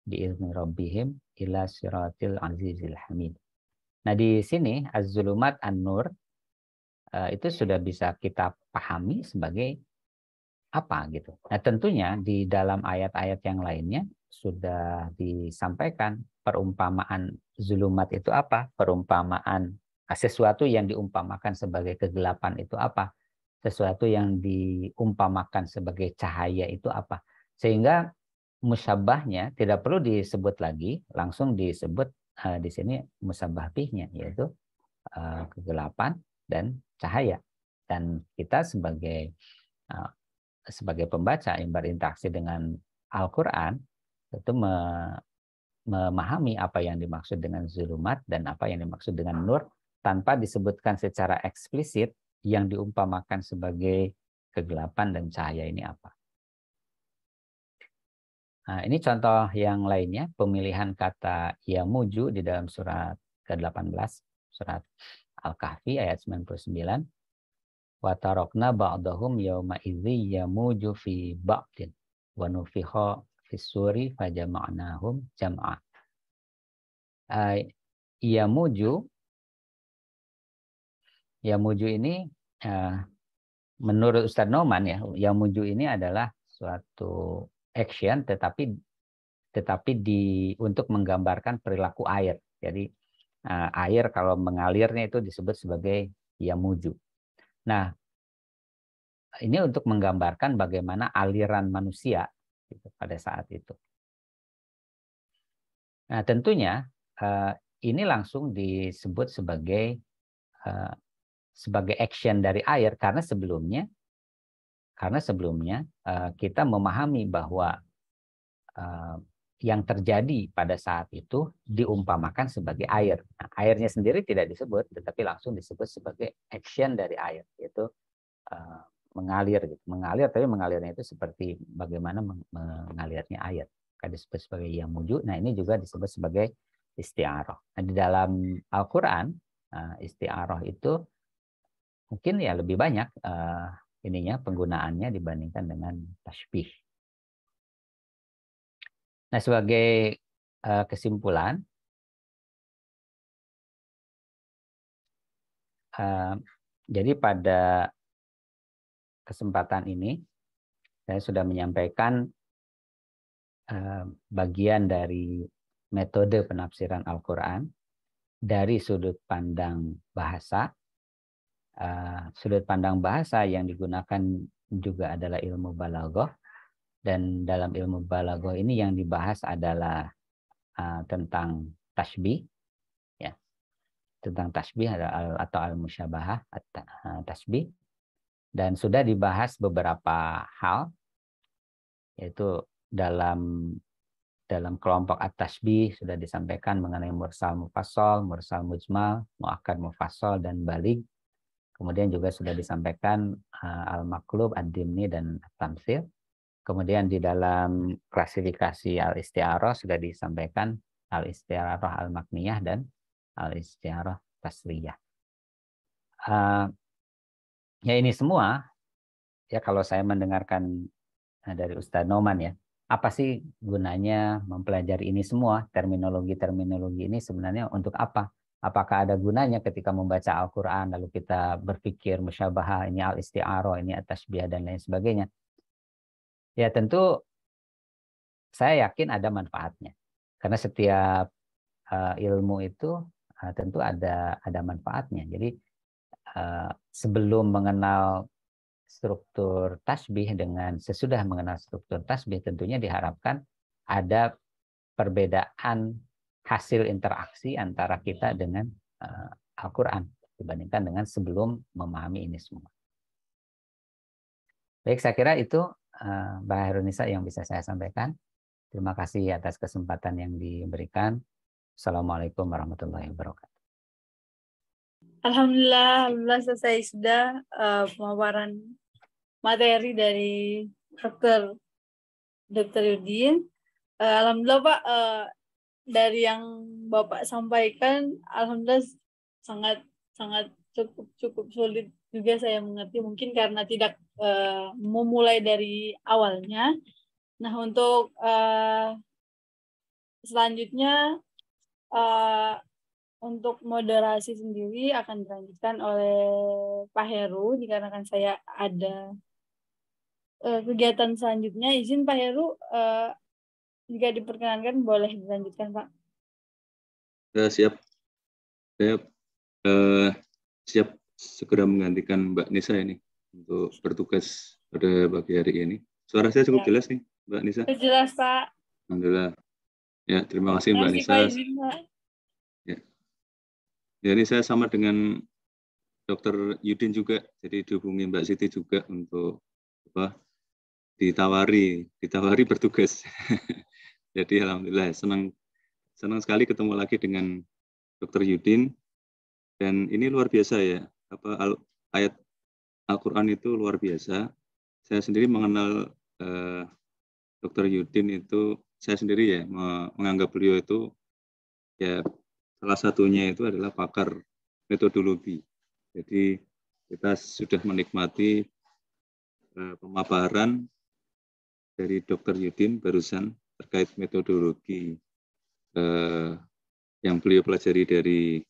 biizni rabbihim ila siratil azizil hamid. Nah, di sini az-zulumat an-nur itu sudah bisa kita pahami sebagai apa gitu. Nah, tentunya di dalam ayat-ayat yang lainnya sudah disampaikan perumpamaan zulumat itu apa, perumpamaan sesuatu yang diumpamakan sebagai kegelapan itu apa, sesuatu yang diumpamakan sebagai cahaya itu apa, sehingga musyabbahnya tidak perlu disebut lagi, langsung disebut di sini musyabbah bihnya, yaitu kegelapan dan cahaya. Dan kita sebagai pembaca yang berinteraksi dengan Al-Quran itu memahami apa yang dimaksud dengan zulumat dan apa yang dimaksud dengan nur tanpa disebutkan secara eksplisit yang diumpamakan sebagai kegelapan dan cahaya ini apa. Nah, ini contoh yang lainnya, pemilihan kata yamuju di dalam surat ke-18, surat Al-Kahfi ayat 99. Wa tarokna ba'dahum yawma idzi yamuju fi ba'din wa nufikha fis suri fajama'nahum jam'a. Yamuju ini menurut Ustadz Noman ya, yamuju ini adalah suatu action tetapi untuk menggambarkan perilaku air. Jadi air kalau mengalirnya itu disebut sebagai yamuju. Nah, ini untuk menggambarkan bagaimana aliran manusia gitu, pada saat itu. Nah, tentunya ini langsung disebut sebagai action dari air karena sebelumnya kita memahami bahwa yang terjadi pada saat itu diumpamakan sebagai air. Nah, airnya sendiri tidak disebut, tetapi langsung disebut sebagai action dari air, yaitu mengalir gitu. Mengalir, tapi mengalirnya itu seperti bagaimana mengalirnya air. Kan disebut sebagai yamuju. Nah, ini juga disebut sebagai isti'arah. Nah, di dalam Al-Qur'an isti'arah itu mungkin ya lebih banyak penggunaannya dibandingkan dengan tasbih. Nah, sebagai kesimpulan, jadi pada kesempatan ini saya sudah menyampaikan bagian dari metode penafsiran Al-Quran dari sudut pandang bahasa. Sudut pandang bahasa yang digunakan juga adalah ilmu balaghah, dan dalam ilmu balaghah ini yang dibahas adalah tentang tasbih, ya, tentang tasbih atau al-musyabahah tasbih, dan sudah dibahas beberapa hal, yaitu dalam kelompok at-tasbih sudah disampaikan mengenai mursal mufassal, mursal mujmal, muakkad mufassal, dan baligh. Kemudian juga sudah disampaikan al-maqlub, ad-dimni, dan at-tamtsil. Kemudian di dalam klasifikasi al-isti'arah sudah disampaikan al-isti'arah al-makniyah dan al-isti'arah tasliyah. Ya ini semua, ya kalau saya mendengarkan dari Ustadz Noman ya, apa sih gunanya mempelajari ini semua? Terminologi-terminologi ini sebenarnya untuk apa? Apakah ada gunanya ketika membaca Al-Quran, lalu kita berpikir musyabahah, ini al-isti'arah, ini at-tasbih, dan lain sebagainya? Ya tentu saya yakin ada manfaatnya. Karena setiap ilmu itu tentu ada manfaatnya. Jadi sebelum mengenal struktur tasbih dengan sesudah mengenal struktur tasbih, tentunya diharapkan ada perbedaan hasil interaksi antara kita dengan Al-Quran dibandingkan dengan sebelum memahami ini semua. Baik, saya kira itu Mbak Hairunisa yang bisa saya sampaikan. Terima kasih atas kesempatan yang diberikan. Assalamualaikum warahmatullahi wabarakatuh. Alhamdulillah selesai sudah pemaparan materi dari Dr. Yudin. Alhamdulillah Pak, dari yang Bapak sampaikan, alhamdulillah sangat cukup sulit juga saya mengerti, mungkin karena tidak memulai dari awalnya. Nah, untuk selanjutnya untuk moderasi sendiri akan dilanjutkan oleh Pak Heru, dikarenakan saya ada kegiatan selanjutnya. Izin Pak Heru, jika diperkenankan boleh dilanjutkan Pak. Siap. Saya siap segera menggantikan Mbak Nisa ini untuk bertugas pada pagi hari ini. Suara saya cukup jelas nih, Mbak Nisa? Jelas Pak. Alhamdulillah. Ya, terima kasih Mbak Nisa. Pak, izin, Pak. Ya. Jadi saya sama dengan Dr. Yudin juga, jadi dihubungi Mbak Siti juga untuk ditawari bertugas. Jadi alhamdulillah senang sekali ketemu lagi dengan Dr. Yudin, dan ini luar biasa ya, ayat Al-Quran itu luar biasa. Saya sendiri mengenal Dr. Yudin itu, saya sendiri ya menganggap beliau itu ya salah satunya itu adalah pakar metodologi. Jadi kita sudah menikmati pemaparan dari Dr. Yudin barusan terkait metodologi yang beliau pelajari dari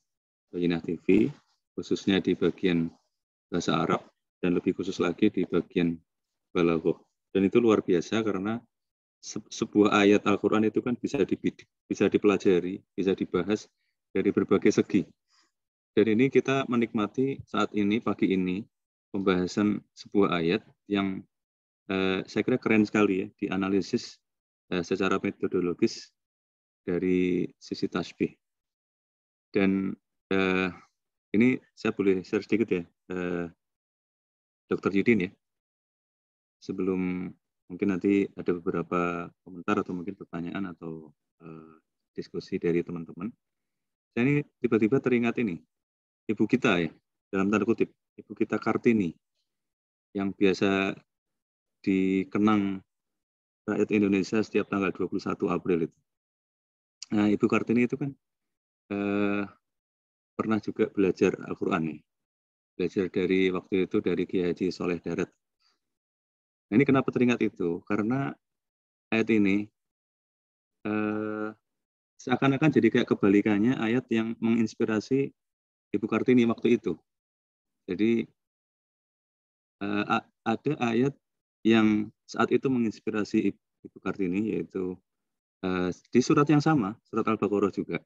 Bayyinah TV, khususnya di bagian bahasa Arab, dan lebih khusus lagi di bagian balaghah. Dan itu luar biasa karena sebuah ayat Al-Quran itu kan bisa dibidik, bisa dipelajari, bisa dibahas dari berbagai segi. Dan ini kita menikmati saat ini, pagi ini, pembahasan sebuah ayat yang saya kira keren sekali ya, dianalisis secara metodologis dari sisi tasbih. Dan ini saya boleh share sedikit ya, Dr. Yudin ya, sebelum mungkin nanti ada beberapa komentar atau mungkin pertanyaan atau diskusi dari teman-teman. Saya ini tiba-tiba teringat ini, ibu kita ya, dalam tanda kutip, ibu kita Kartini, yang biasa dikenang rakyat Indonesia setiap tanggal 21 April itu. Nah, Ibu Kartini itu kan pernah juga belajar Al-Quran nih. Belajar dari waktu itu dari Kiai Haji Soleh Darat. Nah, ini kenapa teringat itu? Karena ayat ini seakan-akan jadi kayak kebalikannya ayat yang menginspirasi Ibu Kartini waktu itu. Jadi ada ayat yang saat itu menginspirasi Ibu Kartini, yaitu di surat yang sama, surat Al-Baqarah juga.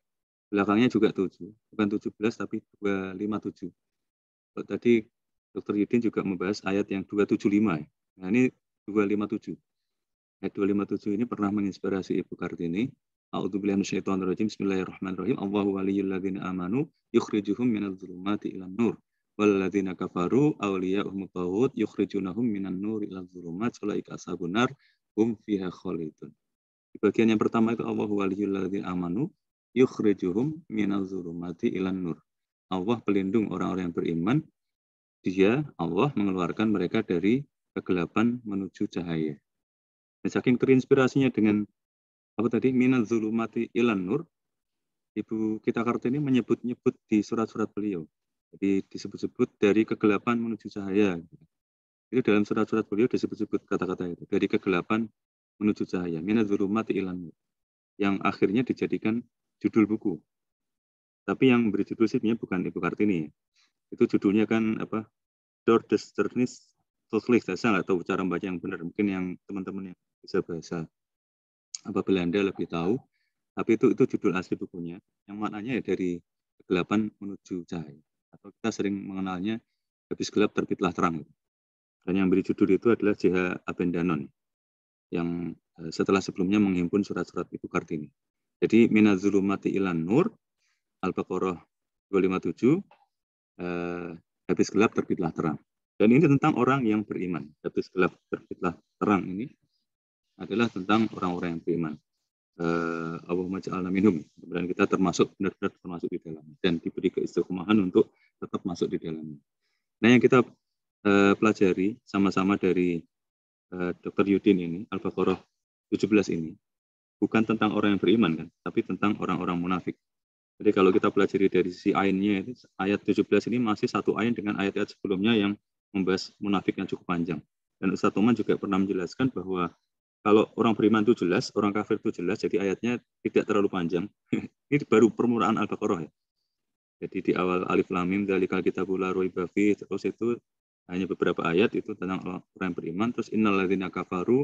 Belakangnya juga 7, bukan 17 tapi 257. Tadi Dr. Yudin juga membahas ayat yang 275. Nah, ini 257. Ayat 257 ini pernah menginspirasi Ibu Kartini. A'udzubillahi minasyaitonirrajim. Bismillahirrahmanirrahim. Allahu waliyyul ladzina amanu yukhrijuhum minadh-dhulumati ilan nur. Walladzina kafaru awliya'uhum at-taghut yukhrijunahum minan nur ilal dhulumat ulaika ashabun nar hum fiha khalidun. Di bagian yang pertama itu Allahu waliyyul ladzina amanu yukhrijuhum minadh-dhulumati ilan nur. Allah pelindung orang-orang yang beriman. Dia Allah mengeluarkan mereka dari kegelapan menuju cahaya. Dan saking terinspirasinya dengan apa tadi, minal zulumati ilan nur, Ibu kita Kartini menyebut-nyebut di surat-surat beliau. Jadi disebut-sebut dari kegelapan menuju cahaya. Itu dalam surat-surat beliau disebut-sebut kata-kata itu. Dari kegelapan menuju cahaya. Minal zulumati ilan nur. Yang akhirnya dijadikan judul buku. Tapi yang beri judul sebenarnya bukan Ibu Kartini. Itu judulnya kan apa? Door Desternis Totally. Saya nggak tahu cara membaca yang benar. Mungkin yang teman-teman yang bisa bahasa apa Belanda lebih tahu, tapi itu judul asli bukunya, yang maknanya ya dari kegelapan menuju cahaya, atau kita sering mengenalnya habis gelap terbitlah terang. Dan yang beri judul itu adalah J.H. Abendanon, yang setelah sebelumnya menghimpun surat-surat Ibu Kartini. Jadi minazulumati ilan nur, Al-Baqarah 257, habis gelap terbitlah terang. Dan ini tentang orang yang beriman. Habis gelap terbitlah terang ini adalah tentang orang-orang yang beriman. Allahumma ja'alna minhum. Kemudian kita termasuk benar-benar termasuk di dalamnya dan diberi keistiqomahan untuk tetap masuk di dalamnya. Nah, yang kita pelajari sama-sama dari Dr. Yudin ini, Al-Baqarah 17 ini, bukan tentang orang yang beriman kan, tapi tentang orang-orang munafik. Jadi kalau kita pelajari dari sisi ainnya, ayat 17 ini masih satu ain dengan ayat-ayat sebelumnya yang membahas munafik yang cukup panjang. Dan Ustaz Toman juga pernah menjelaskan bahwa kalau orang beriman itu jelas, orang kafir itu jelas, jadi ayatnya tidak terlalu panjang. Ini baru permulaan Al-Baqarah ya. Jadi di awal Alif Lam Mim dzalikal kitabul la raiba fihi, terus itu hanya beberapa ayat itu tentang orang yang beriman, terus innal ladzina kafaru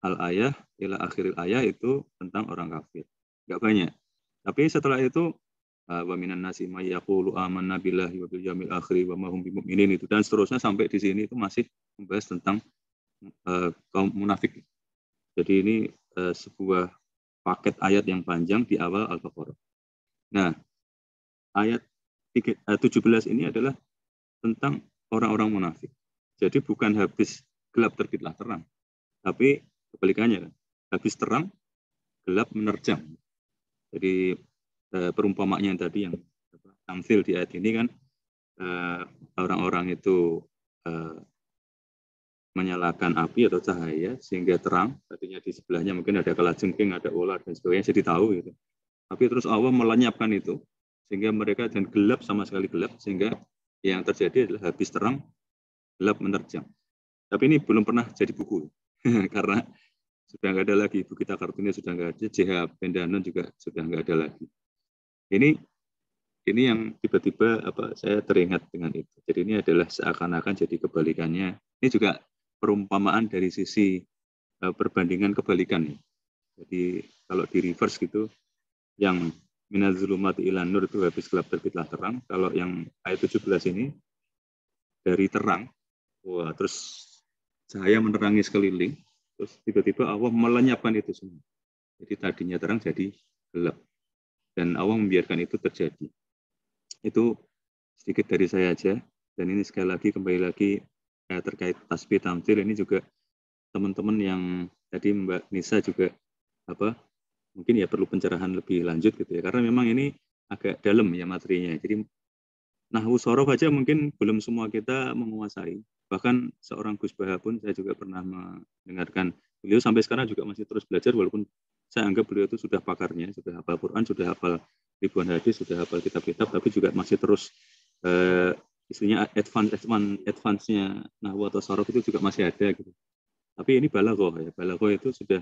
al-ayah ila akhiril ayah itu tentang orang kafir. Enggak banyak. Tapi setelah itu wa minan nasi may yaqulu amanna billahi wa bil yaumil akhir wa ma hum bimumin itu dan seterusnya sampai di sini itu masih membahas tentang kaum munafik. Jadi ini sebuah paket ayat yang panjang di awal Al-Baqarah. Nah, ayat 17 ini adalah tentang orang-orang munafik. Jadi bukan habis gelap terbitlah terang, tapi kebalikannya. Habis terang, gelap menerjang. Jadi perumpamaannya yang tadi yang tamsil di ayat ini kan, orang-orang itu menyalakan api atau cahaya sehingga terang, artinya di sebelahnya mungkin ada kalajengking, ada ular dan sebagainya, jadi tahu gitu. Tapi terus Allah melenyapkan itu sehingga mereka dan gelap sama sekali gelap, sehingga yang terjadi adalah habis terang gelap menerjang. Tapi ini belum pernah jadi buku karena sudah nggak ada lagi. Ibu kita Kartini sudah nggak ada, J.H. Abendanon juga sudah nggak ada lagi. Ini yang tiba-tiba saya teringat dengan itu. Jadi ini adalah seakan-akan jadi kebalikannya. Ini juga perumpamaan dari sisi perbandingan kebalikan. Jadi kalau di reverse gitu, yang minazulumati ilan nur itu habis gelap terbitlah terang. Kalau yang ayat 17 ini dari terang, terus cahaya menerangi sekeliling, terus tiba-tiba Allah melenyapkan itu semua. Jadi tadinya terang jadi gelap. Dan Allah membiarkan itu terjadi. Itu sedikit dari saya aja. Dan ini sekali lagi kembali lagi terkait tasbih tamthil, ini juga teman-teman yang tadi Mbak Nisa juga mungkin ya perlu pencerahan lebih lanjut gitu ya, karena memang ini agak dalam ya materinya. Jadi nahwu shorof aja mungkin belum semua kita menguasai. Bahkan seorang Gus Baha pun saya juga pernah mendengarkan beliau sampai sekarang juga masih terus belajar, walaupun saya anggap beliau itu sudah pakarnya, sudah hafal Quran, sudah hafal ribuan hadis, sudah hafal kitab-kitab, tapi juga masih terus istilahnya advance-nya nahwu atau shorof itu juga masih ada gitu. Tapi ini balaghah ya. Balaghah itu sudah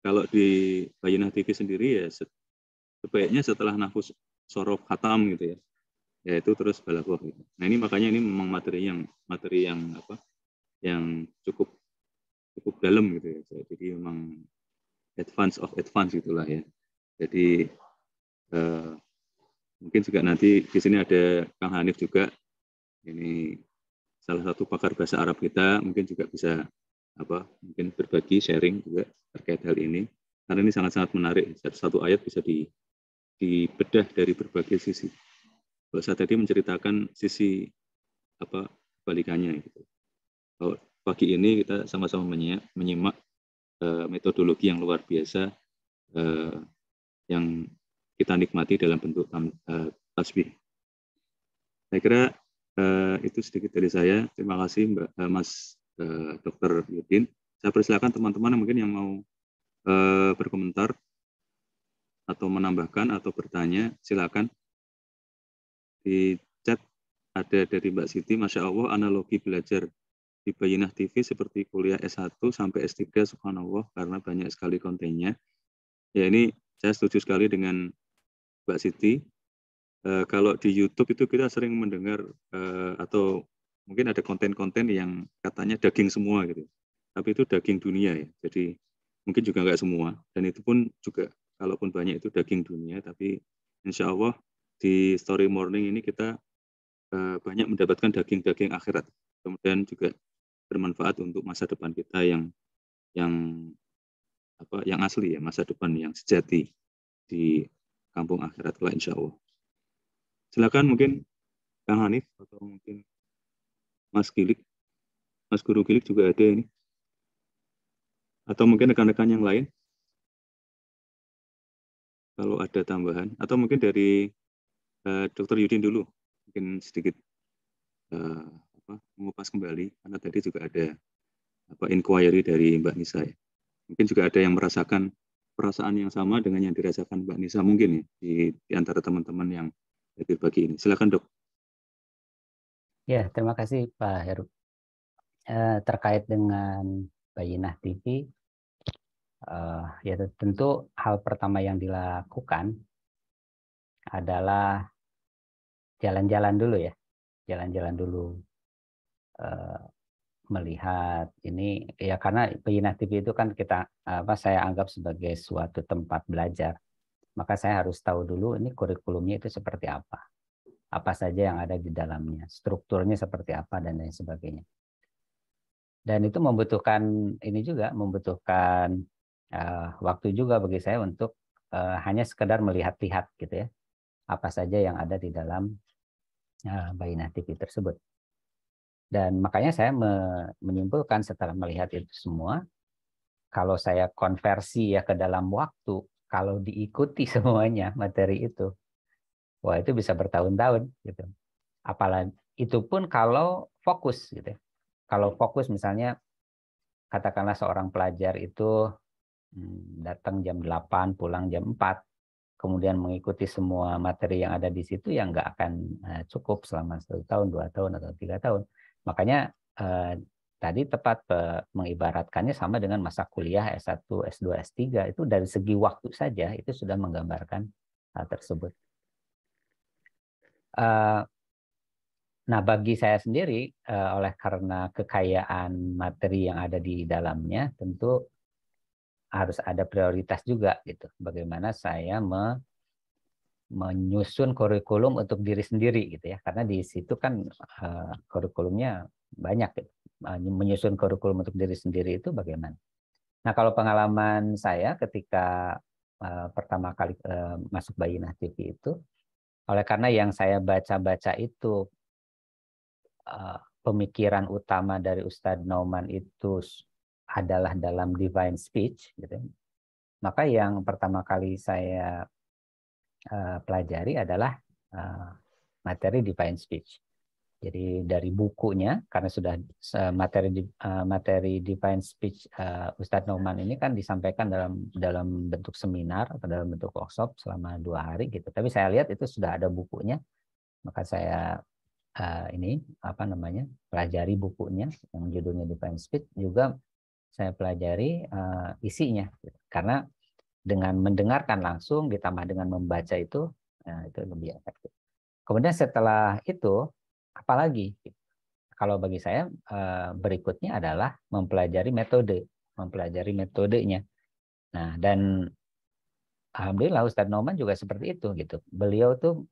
kalau di Bayyinah TV sendiri ya sebaiknya setelah nafus sorof khatam gitu ya, yaitu terus balaghah gitu. Nah ini makanya ini memang materi yang apa, yang cukup dalam gitu ya. Jadi memang advance of advance gitulah ya. Jadi mungkin juga nanti di sini ada Kang Hanif juga, ini salah satu pakar bahasa Arab kita, mungkin juga bisa mungkin berbagi sharing juga terkait hal ini, karena ini sangat-sangat menarik. Satu ayat bisa dibedah dari berbagai sisi. Kalau saya tadi menceritakan sisi balikannya gitu. Kalau pagi ini kita sama-sama menyimak metodologi yang luar biasa yang kita nikmati dalam bentuk tasbih. Saya kira itu sedikit dari saya. Terima kasih Mas Dr. Yudin. Saya persilakan teman-teman mungkin yang mau berkomentar atau menambahkan atau bertanya, silakan. Di chat ada dari Mbak Siti, Masya Allah analogi belajar di Bayyinah TV seperti kuliah S1 sampai S3, subhanallah, karena banyak sekali kontennya. Ya ini saya setuju sekali dengan Mbak Siti. Kalau di YouTube itu kita sering mendengar atau mungkin ada konten-konten yang katanya daging semua gitu. Tapi itu daging dunia ya. Jadi mungkin juga nggak semua. Dan itu pun juga kalaupun banyak itu daging dunia. Tapi insya Allah di Story Morning ini kita banyak mendapatkan daging-daging akhirat. Kemudian juga bermanfaat untuk masa depan kita yang asli ya, masa depan yang sejati di kampung akhirat kelak insya Allah. Silakan mungkin Kang Hanif atau mungkin Mas Gilik, Mas Guru Gilik juga ada ini. Atau mungkin rekan-rekan yang lain. Kalau ada tambahan. Atau mungkin dari Dr. Yudin dulu. Mungkin sedikit mengupas kembali. Karena tadi juga ada inquiry dari Mbak Nisa ya. Mungkin juga ada yang merasakan perasaan yang sama dengan yang dirasakan Mbak Nisa mungkin ya di antara teman-teman yang hadir pagi ini. Silakan Dok. Ya, terima kasih Pak Heru. Terkait dengan Bayyinah TV, ya tentu hal pertama yang dilakukan adalah jalan-jalan dulu ya, jalan-jalan dulu, melihat ini ya, karena Bayyinah TV itu kan saya anggap sebagai suatu tempat belajar, maka saya harus tahu dulu ini kurikulumnya itu seperti apa saja yang ada di dalamnya, strukturnya seperti apa dan lain sebagainya. Dan itu membutuhkan waktu juga bagi saya untuk hanya sekedar melihat-lihat gitu ya, apa saja yang ada di dalam Bayyinah TV tersebut. Dan makanya saya menyimpulkan setelah melihat itu semua, kalau saya konversi ya ke dalam waktu, kalau diikuti semuanya materi itu, wah itu bisa bertahun-tahun gitu. Apalagi itu pun kalau fokus gitu ya. Kalau fokus misalnya katakanlah seorang pelajar itu datang jam 8, pulang jam 4, kemudian mengikuti semua materi yang ada di situ, yang nggak akan cukup selama 1 tahun, 2 tahun, atau 3 tahun. Makanya tadi tepat mengibaratkannya sama dengan masa kuliah S1, S2, S3, itu dari segi waktu saja itu sudah menggambarkan hal tersebut. Nah, bagi saya sendiri, oleh karena kekayaan materi yang ada di dalamnya, tentu harus ada prioritas juga gitu. Bagaimana saya menyusun kurikulum untuk diri sendiri gitu ya. Karena di situ kan kurikulumnya banyak gitu. Menyusun kurikulum untuk diri sendiri itu bagaimana. Nah, kalau pengalaman saya ketika pertama kali masuk Bayyinah TV itu, oleh karena yang saya baca-baca itu pemikiran utama dari Ustadz Nauman itu adalah dalam divine speech, gitu. Maka yang pertama kali saya pelajari adalah materi divine speech. Jadi dari bukunya, karena sudah materi divine speech Ustadz Nauman ini kan disampaikan dalam bentuk seminar atau dalam bentuk workshop selama 2 hari gitu. Tapi saya lihat itu sudah ada bukunya, maka saya pelajari bukunya yang judulnya Divine Speech, juga saya pelajari isinya. Karena dengan mendengarkan langsung ditambah dengan membaca itu lebih efektif. Kemudian setelah itu, apalagi? Kalau bagi saya berikutnya adalah mempelajari metodenya. Nah, dan alhamdulillah Ustadz Noman juga seperti itu gitu. Beliau tuh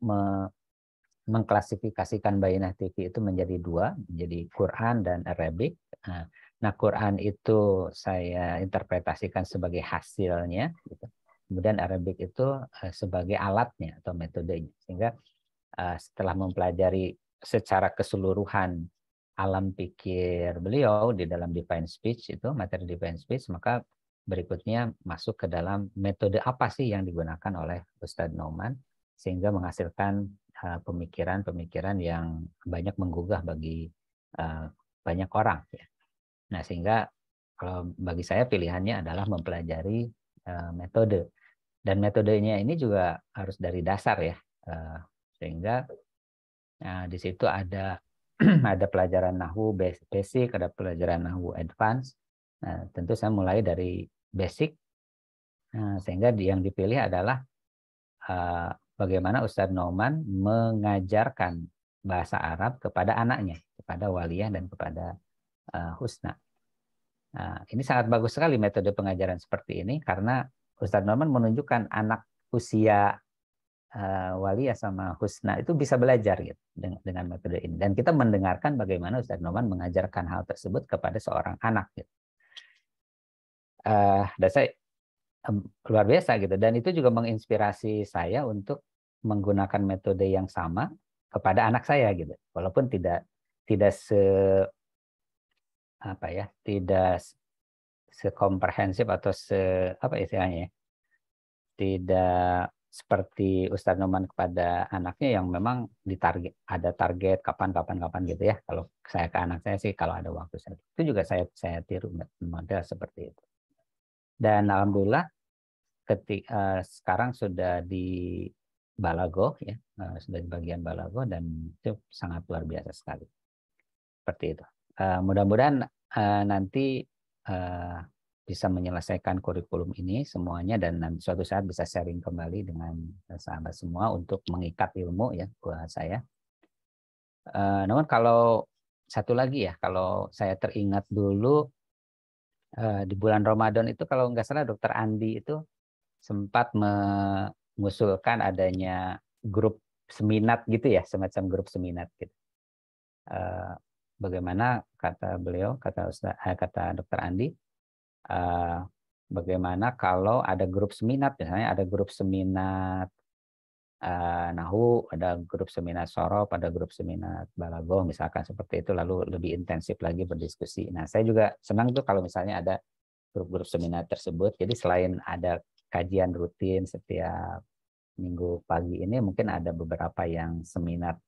mengklasifikasikan Bayyinah TV itu menjadi dua, menjadi Quran dan Arabic. Nah, Quran itu saya interpretasikan sebagai hasilnya, gitu. Kemudian Arabic itu sebagai alatnya atau metodenya. Sehingga setelah mempelajari secara keseluruhan alam pikir beliau di dalam Divine Speech itu, materi Divine Speech, maka berikutnya masuk ke dalam metode apa sih yang digunakan oleh Ustadz Noman sehingga menghasilkan pemikiran-pemikiran yang banyak menggugah bagi banyak orang. Ya. Nah, sehingga kalau bagi saya pilihannya adalah mempelajari metode. Dan metodenya ini juga harus dari dasar ya. Sehingga di situ ada ada pelajaran nahwu basic, ada pelajaran nahwu advance. Nah, tentu saya mulai dari basic. Sehingga yang dipilih adalah bagaimana Ustadz Noman mengajarkan bahasa Arab kepada anaknya, kepada Waliyah dan kepada Husna. Nah, ini sangat bagus sekali metode pengajaran seperti ini karena Ustadz Noman menunjukkan anak usia Waliyah sama Husna itu bisa belajar gitu dengan metode ini. Dan kita mendengarkan bagaimana Ustadz Noman mengajarkan hal tersebut kepada seorang anak. Gitu. Dan saya luar biasa gitu. Dan itu juga menginspirasi saya untuk menggunakan metode yang sama kepada anak saya gitu. Walaupun tidak sekomprehensif atau apa istilahnya ya. Tidak seperti Ustadz Noman kepada anaknya yang memang ada target kapan gitu ya. Kalau saya ke anak saya sih kalau ada waktu itu juga saya tiru model seperti itu. Dan alhamdulillah sekarang sudah di Balago ya, sudah di bagian Balago dan itu sangat luar biasa sekali. Seperti itu. Mudah-mudahan nanti bisa menyelesaikan kurikulum ini semuanya dan nanti suatu saat bisa sharing kembali dengan sahabat semua untuk mengikat ilmu ya buat saya. Namun kalau satu lagi ya, kalau saya teringat dulu di bulan Ramadan itu kalau nggak salah Dokter Andi itu sempat mengusulkan adanya grup seminat gitu ya, semacam grup seminat gitu. Bagaimana kata beliau, kata Dokter Andi, bagaimana kalau ada grup seminat, misalnya ada grup seminat Nahwu, ada grup seminat Sorof, ada grup seminat Balaghah, misalkan seperti itu, lalu lebih intensif lagi berdiskusi. Nah, saya juga senang tuh kalau misalnya ada grup-grup seminat tersebut. Jadi selain ada kajian rutin setiap minggu pagi ini, mungkin ada beberapa yang seminat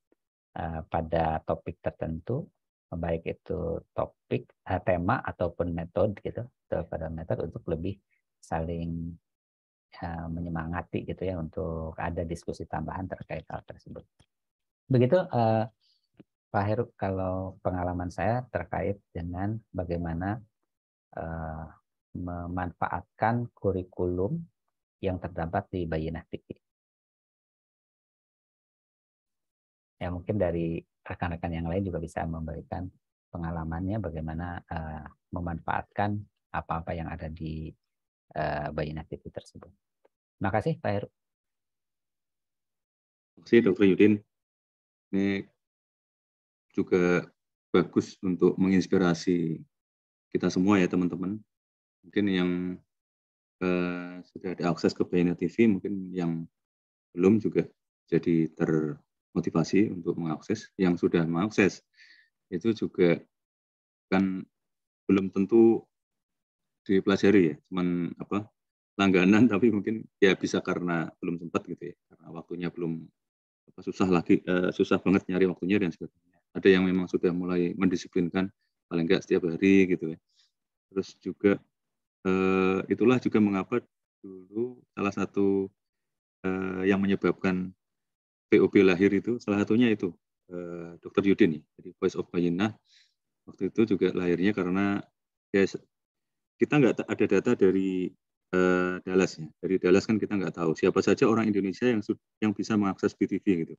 pada topik tertentu, baik itu topik, tema ataupun metode gitu, pada metode untuk lebih saling menyemangati gitu ya untuk ada diskusi tambahan terkait hal tersebut. Begitu Pak Heru kalau pengalaman saya terkait dengan bagaimana memanfaatkan kurikulum yang terdapat di Bayyinah TV. Ya mungkin dari rekan-rekan yang lain juga bisa memberikan pengalamannya bagaimana memanfaatkan apa-apa yang ada di Bayyinah TV tersebut. Terima kasih Pak Heru. Terima kasih Dr. Yudin. Ini juga bagus untuk menginspirasi kita semua ya teman-teman. Mungkin yang sudah ada akses ke Bayyinah TV, mungkin yang belum juga jadi termotivasi untuk mengakses. Yang sudah mengakses itu juga kan belum tentu dipelajari ya, cuman langganan, tapi mungkin ya bisa karena belum sempat gitu ya, karena waktunya belum susah banget nyari waktunya dan sebagainya. Ada yang memang sudah mulai mendisiplinkan paling enggak setiap hari gitu ya. Terus juga itulah juga mengapa dulu salah satu yang menyebabkan VOB lahir itu salah satunya itu Dr. Yudin ya. Jadi Voice of Bayyinah waktu itu juga lahirnya karena ya kita nggak ada data dari Dallas ya. Dari Dallas kan kita nggak tahu siapa saja orang Indonesia yang bisa mengakses BTV gitu.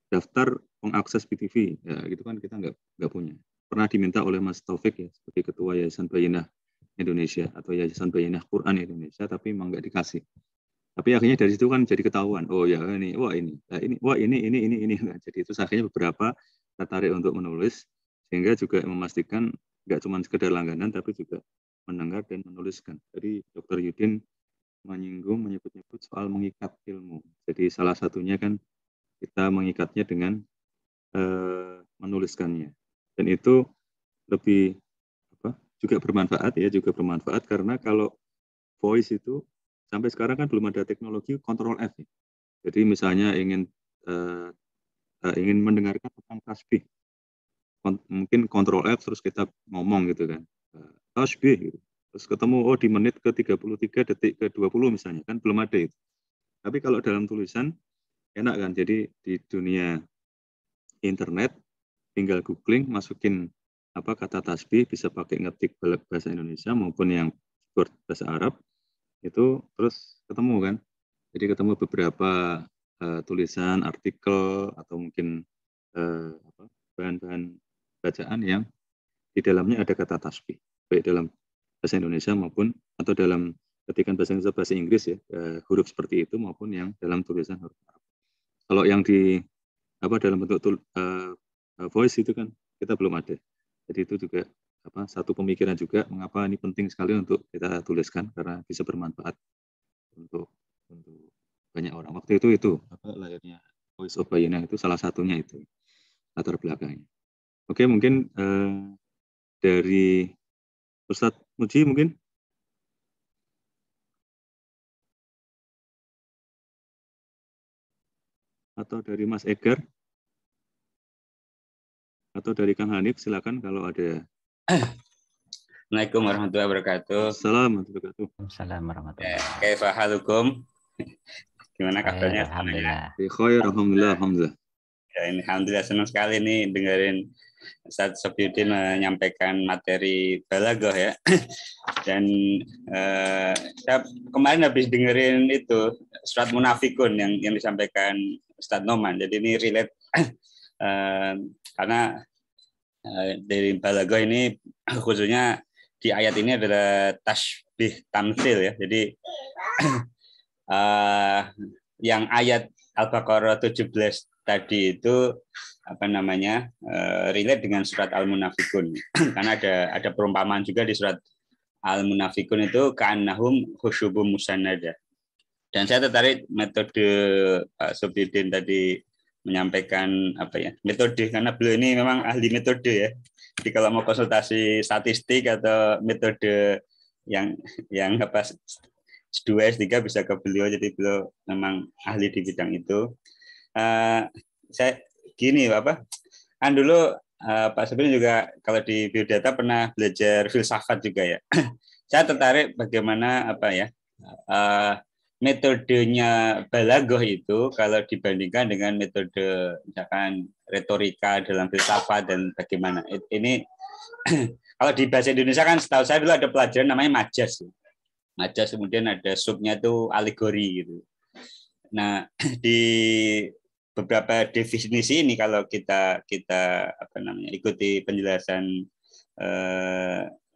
Daftar pengakses BTV ya gitu kan kita nggak punya. Pernah diminta oleh Mas Taufik ya sebagai ketua Yayasan Bayyinah Indonesia atau Yayasan Bayyinah Quran Indonesia, tapi emang nggak dikasih. Tapi akhirnya dari situ kan jadi ketahuan. Oh ya ini, wah ini, nah, ini, wah ini. Nah, jadi itu akhirnya beberapa tertarik untuk menulis, sehingga juga memastikan nggak cuma sekedar langganan, tapi juga mendengar dan menuliskan. Jadi Dr. Yudin menyebut-nyebut soal mengikat ilmu. Jadi salah satunya kan kita mengikatnya dengan menuliskannya. Dan itu lebih juga bermanfaat karena kalau voice itu sampai sekarang kan belum ada teknologi kontrol F. Ya. Jadi misalnya ingin mendengarkan tentang tasbih, mungkin kontrol F terus kita ngomong gitu kan, tasbih gitu. Terus ketemu di menit ke 33 detik ke 20 misalnya, kan belum ada itu. Tapi kalau dalam tulisan enak kan, jadi di dunia internet tinggal googling, masukin kata tasbih, bisa pakai ngetik bahasa Indonesia maupun yang keyboard bahasa Arab, itu terus ketemu kan. Jadi ketemu beberapa tulisan, artikel, atau mungkin bahan-bahan bacaan yang di dalamnya ada kata tasbih, baik dalam bahasa Indonesia maupun atau dalam ketikan bahasa Indonesia, bahasa Inggris ya, huruf seperti itu maupun yang dalam tulisan huruf Arab. Kalau yang di dalam bentuk voice itu kan kita belum ada. Jadi itu juga satu pemikiran juga mengapa ini penting sekali untuk kita tuliskan, karena bisa bermanfaat untuk banyak orang. Waktu itu lahirnya Voice of Bayyinah itu salah satunya itu latar belakangnya. Oke, mungkin dari Ustadz Muji mungkin. Atau dari Mas Egar. Atau dari Kang Hanif, silakan kalau ada. Assalamualaikum warahmatullahi wabarakatuh. Assalamualaikum warahmatullahi wabarakatuh. Kaifa halukum? Gimana kabarnya? Alhamdulillah. Khair, alhamdulillah. Ya, ini alhamdulillah senang sekali nih dengerin Ustadz Sofyuddin menyampaikan materi balaghah ya. Dan saya kemarin habis dengerin itu surat Munafikun yang disampaikan Ustadz Noman. Jadi ini relate karena dari balaghah ini khususnya di ayat ini adalah tasbih tamtsil ya. Jadi yang ayat Al-Baqarah 17 tadi itu relate dengan surat Al-Munafikun. Karena ada perumpamaan juga di surat Al-Munafikun itu ka'annahum khusyubun musannada. Dan saya tertarik metode Pak Sofyuddin tadi menyampaikan metode, karena beliau ini memang ahli metode ya. Jadi kalau mau konsultasi statistik atau metode yang S2, S3 bisa ke beliau, jadi beliau memang ahli di bidang itu. Saya gini dulu Pak Sofyuddin juga kalau di biodata pernah belajar filsafat juga ya. Saya tertarik bagaimana metodenya balaghah itu kalau dibandingkan dengan metode misalkan retorika dalam filsafat dan bagaimana ini kalau di bahasa Indonesia kan setahu saya dulu ada pelajaran namanya majas. Majas kemudian ada subnya itu alegori gitu. Nah, di beberapa definisi ini kalau kita ikuti penjelasan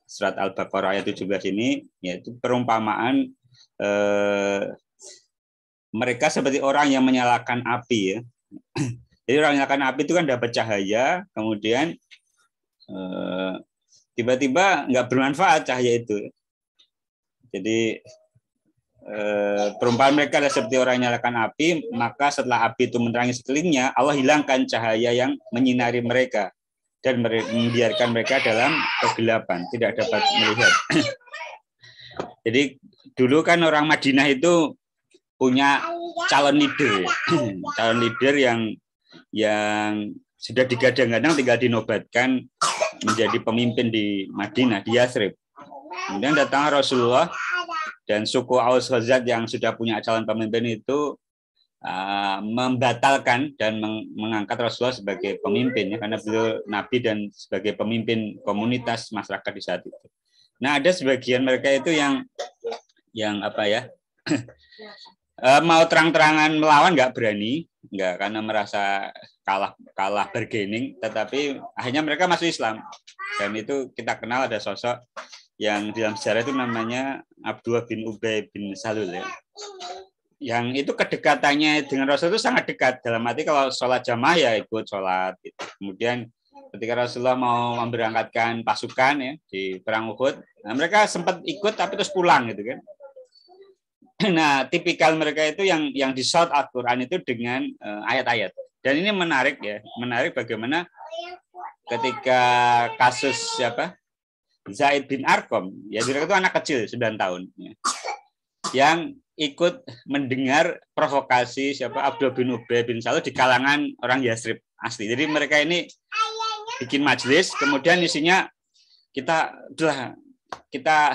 surat Al-Baqarah ayat 17 ini, yaitu perumpamaan mereka seperti orang yang menyalakan api ya. Jadi orang yang menyalakan api itu kan dapat cahaya, kemudian tiba-tiba nggak bermanfaat cahaya itu. Jadi perumpamaan mereka adalah seperti orang yang menyalakan api, maka setelah api itu menerangi sekelilingnya, Allah hilangkan cahaya yang menyinari mereka dan membiarkan mereka dalam kegelapan, tidak dapat melihat. Jadi dulu kan orang Madinah itu punya calon leader yang sudah digadang-gadang tinggal dinobatkan menjadi pemimpin di Madinah, di Yathrib. Kemudian datang Rasulullah dan suku Aus Khazraj yang sudah punya calon pemimpin itu membatalkan dan mengangkat Rasulullah sebagai pemimpin ya, karena beliau nabi dan sebagai pemimpin komunitas masyarakat di saat itu. Nah, ada sebagian mereka itu yang apa ya, mau terang-terangan melawan nggak berani, nggak, karena merasa kalah bargaining, tetapi akhirnya mereka masuk Islam. Dan itu kita kenal ada sosok yang dalam sejarah itu namanya Abdullah bin Ubay bin Salul ya. Yang itu kedekatannya dengan Rasul itu sangat dekat, dalam arti kalau sholat jamaah ya ikut sholat gitu. Kemudian ketika Rasulullah mau memberangkatkan pasukan ya di perang Uhud, nah, mereka sempat ikut tapi terus pulang gitu kan. Nah, tipikal mereka itu yang di shout Al-Quran itu dengan ayat-ayat. Dan ini menarik ya, menarik bagaimana ketika kasus siapa Zaid bin Arqam, ya mereka itu anak kecil 9 tahun, ya, yang ikut mendengar provokasi siapa Abdullah bin Ubay bin Salul di kalangan orang Yasrib asli. Jadi mereka ini bikin majelis, kemudian isinya kita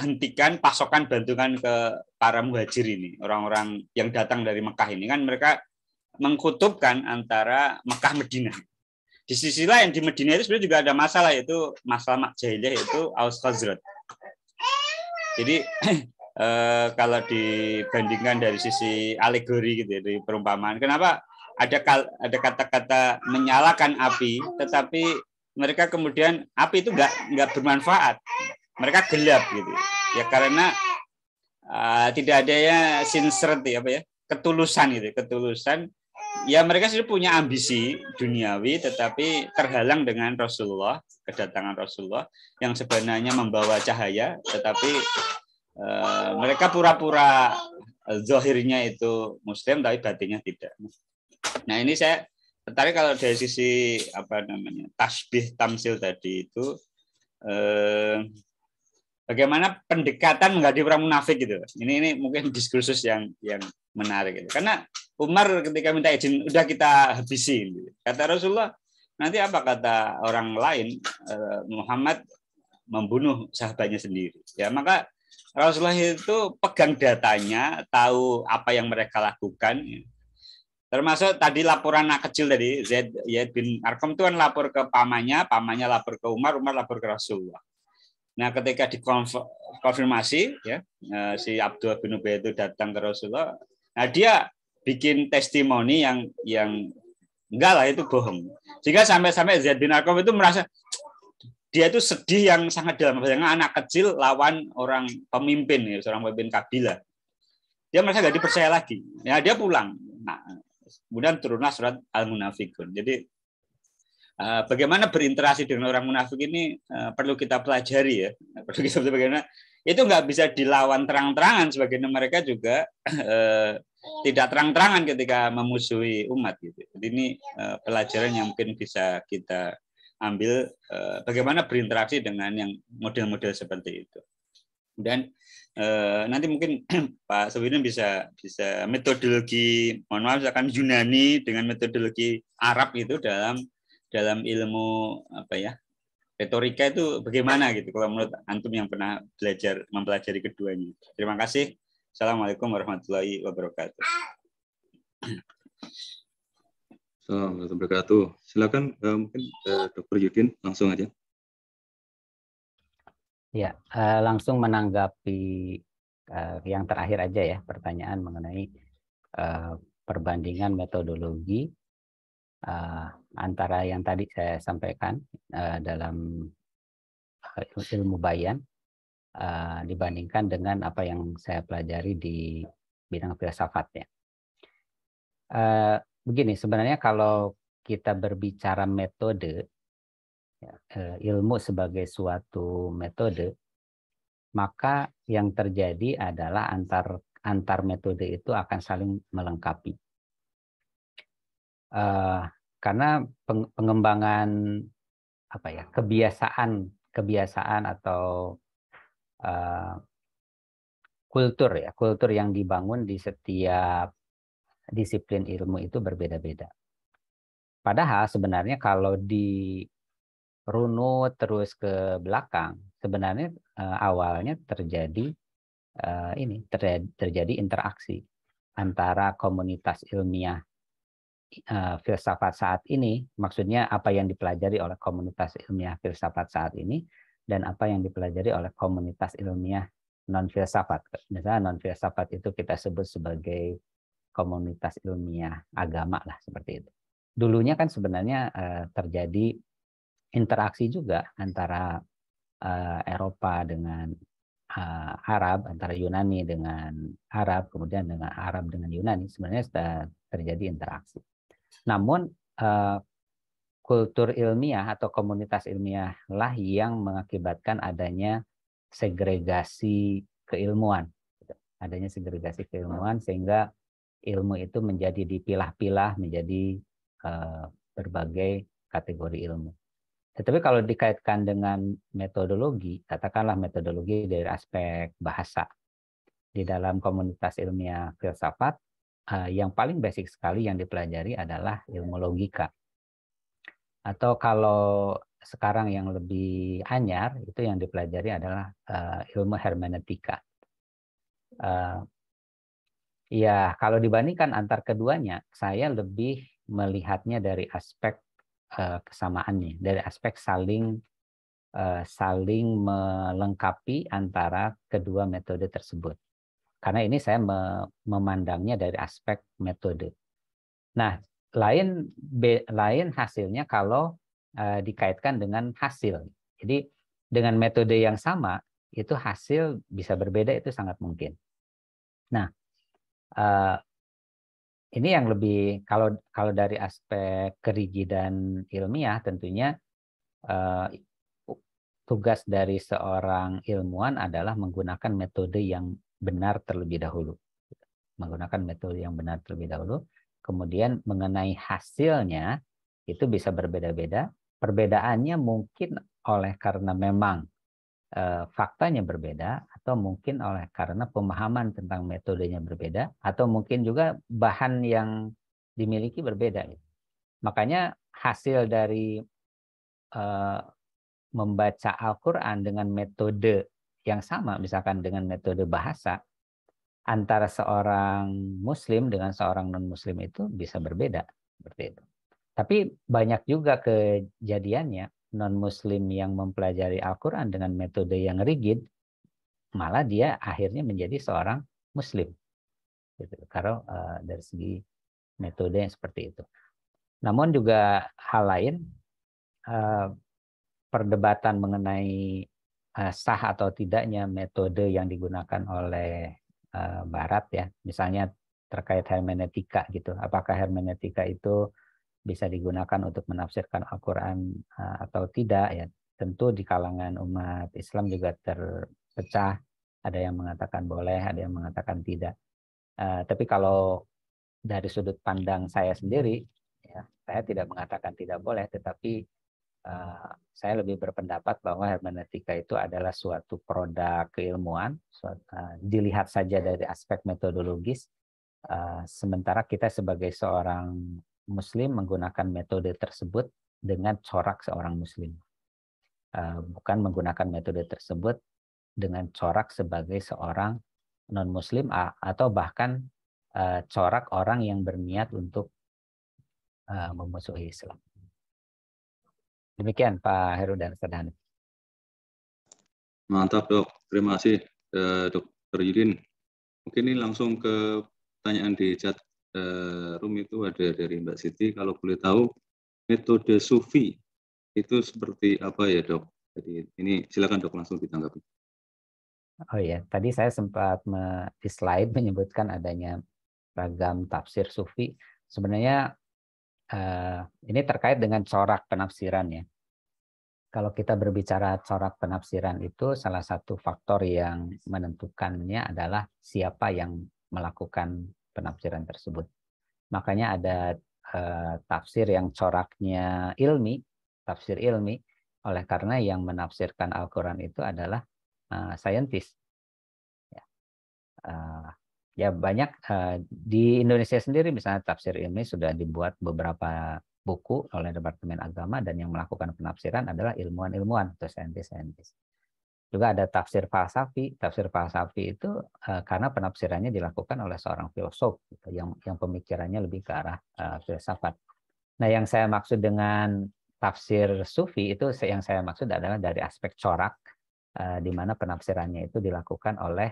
hentikan pasokan bantuan ke para muhajir ini, orang-orang yang datang dari Mekah ini, kan mereka mengkutubkan antara Mekah Madinah. Di sisi lain di Madinah itu sebenarnya juga ada masalah, yaitu masalah jahiliyah, yaitu Aus Khazraj. Jadi kalau dibandingkan dari sisi alegori gitu ya, dari perumpamaan, kenapa ada kata-kata menyalakan api, tetapi mereka kemudian api itu nggak bermanfaat, mereka gelap gitu ya, karena tidak adanya sincerity apa ya, ketulusan gitu, ketulusan. Ya mereka sudah punya ambisi duniawi, tetapi terhalang dengan Rasulullah, kedatangan Rasulullah yang sebenarnya membawa cahaya, tetapi mereka pura-pura zahirnya itu Muslim, tapi batinnya tidak. Nah ini saya tertarik kalau dari sisi apa namanya tasbih tamsil tadi itu, bagaimana pendekatan menghadapi orang munafik gitu. Ini mungkin diskursus yang menarik gitu. Karena Umar ketika minta izin, udah kita habisi. Gitu. Kata Rasulullah, nanti apa kata orang lain, Muhammad membunuh sahabatnya sendiri. Ya maka Rasulullah itu pegang datanya, tahu apa yang mereka lakukan. Ya. Termasuk tadi laporan anak kecil tadi, Zaid bin Arqam itu kan lapor ke pamannya lapor ke Umar lapor ke Rasulullah. Nah, ketika dikonfirmasi, ya, si Abdullah bin Ubay itu datang ke Rasulullah. Nah, dia bikin testimoni yang enggak lah, itu bohong. Sehingga sampai Zaid bin Arqam itu merasa dia itu sedih yang sangat dalam. Bayangkan anak kecil lawan orang pemimpin, ya, seorang pemimpin kabilah. Dia merasa nggak dipercaya lagi. Ya, dia pulang. Nah, kemudian turunlah surat Al-Munafikun. Jadi bagaimana berinteraksi dengan orang munafik ini perlu kita pelajari ya. Perlu kita bagaimana itu nggak bisa dilawan terang-terangan, sebagaimana mereka juga tidak terang-terangan ketika memusuhi umat gitu. Jadi ini pelajaran yang mungkin bisa kita ambil, bagaimana berinteraksi dengan yang model-model seperti itu. Dan nanti mungkin Pak Sewini bisa metodologi, mohon maaf, misalkan Yunani dengan metodologi Arab itu dalam ilmu apa ya, retorika itu bagaimana gitu, kalau menurut antum yang pernah mempelajari keduanya. Terima kasih. Assalamualaikum warahmatullahi wabarakatuh. Assalamualaikum warahmatullahi wabarakatuh. Silakan mungkin Dr. Yudin langsung aja. Ya, langsung menanggapi yang terakhir aja ya, pertanyaan mengenai perbandingan metodologi antara yang tadi saya sampaikan dalam ilmu bayan dibandingkan dengan apa yang saya pelajari di bidang filsafat ya. Begini, sebenarnya kalau kita berbicara metode, ilmu sebagai suatu metode, maka yang terjadi adalah antar metode itu akan saling melengkapi. Karena pengembangan apa ya, kebiasaan atau kultur yang dibangun di setiap disiplin ilmu itu berbeda-beda. Padahal sebenarnya kalau dirunut terus ke belakang, sebenarnya awalnya terjadi interaksi antara komunitas ilmiah filsafat saat ini, maksudnya apa yang dipelajari oleh komunitas ilmiah filsafat saat ini dan apa yang dipelajari oleh komunitas ilmiah non-filsafat. Misalnya non-filsafat itu kita sebut sebagai komunitas ilmiah agama lah, seperti itu. Dulunya kan sebenarnya terjadi interaksi juga antara Eropa dengan Arab, antara Yunani dengan Arab, kemudian dengan Arab dengan Yunani, sebenarnya sudah terjadi interaksi. Namun kultur ilmiah atau komunitas ilmiah lah yang mengakibatkan adanya segregasi keilmuan. Adanya segregasi keilmuan sehingga ilmu itu menjadi dipilah-pilah menjadi berbagai kategori ilmu. Tetapi kalau dikaitkan dengan metodologi, katakanlah metodologi dari aspek bahasa, di dalam komunitas ilmiah filsafat, yang paling basic sekali yang dipelajari adalah ilmu logika. Atau kalau sekarang yang lebih anyar, itu yang dipelajari adalah ilmu hermeneutika. Ya, kalau dibandingkan antar keduanya, saya lebih melihatnya dari aspek kesamaannya, dari aspek saling melengkapi antara kedua metode tersebut. Karena ini saya memandangnya dari aspek metode. Nah, lain hasilnya kalau dikaitkan dengan hasil. Jadi dengan metode yang sama itu hasil bisa berbeda, itu sangat mungkin. Nah, ini yang lebih kalau dari aspek kerigidan ilmiah tentunya tugas dari seorang ilmuwan adalah menggunakan metode yang benar terlebih dahulu. Menggunakan metode yang benar terlebih dahulu, kemudian mengenai hasilnya itu bisa berbeda-beda. Perbedaannya mungkin oleh karena memang faktanya berbeda, atau mungkin oleh karena pemahaman tentang metodenya berbeda, atau mungkin juga bahan yang dimiliki berbeda. Makanya hasil dari membaca Al-Quran dengan metode yang sama, misalkan dengan metode bahasa, antara seorang muslim dengan seorang non-muslim itu bisa berbeda. Seperti itu. Tapi banyak juga kejadiannya, non-muslim yang mempelajari Al-Quran dengan metode yang rigid, malah dia akhirnya menjadi seorang muslim. Gitu. Karena dari segi metode yang seperti itu. Namun juga hal lain, perdebatan mengenai sah atau tidaknya metode yang digunakan oleh Barat ya, misalnya terkait hermeneutika gitu. Apakah hermeneutika itu bisa digunakan untuk menafsirkan Al-Quran atau tidak ya? Tentu di kalangan umat Islam juga terpecah. Ada yang mengatakan boleh, ada yang mengatakan tidak. Tapi kalau dari sudut pandang saya sendiri, ya, saya tidak mengatakan tidak boleh, tetapi saya lebih berpendapat bahwa hermeneutika itu adalah suatu produk keilmuan, dilihat saja dari aspek metodologis, sementara kita sebagai seorang muslim menggunakan metode tersebut dengan corak seorang muslim. Bukan menggunakan metode tersebut dengan corak sebagai seorang non-muslim atau bahkan corak orang yang berniat untuk memusuhi Islam. Demikian Pak Heru dan Ustaz Hanif. Mantap dok, terima kasih Dr. Yudin. Mungkin ini langsung ke pertanyaan di chat room itu ada dari Mbak Siti. Kalau boleh tahu metode sufi itu seperti apa ya dok? Jadi ini silakan dok langsung ditanggapi. Oh iya, tadi saya sempat di slide menyebutkan adanya ragam tafsir sufi. Sebenarnya ini terkait dengan corak penafsiran ya. Kalau kita berbicara corak penafsiran itu salah satu faktor yang menentukannya adalah siapa yang melakukan penafsiran tersebut. Makanya ada tafsir yang coraknya ilmi, tafsir ilmi, oleh karena yang menafsirkan Al-Quran itu adalah saintis. Ya banyak di Indonesia sendiri misalnya tafsir ilmi sudah dibuat beberapa buku oleh Departemen Agama, dan yang melakukan penafsiran adalah ilmuwan-ilmuwan atau saintis-saintis. Juga ada tafsir falsafi. Tafsir falsafi itu karena penafsirannya dilakukan oleh seorang filosof yang pemikirannya lebih ke arah filsafat. Nah, yang saya maksud dengan tafsir sufi itu yang saya maksud adalah dari aspek corak, di mana penafsirannya itu dilakukan oleh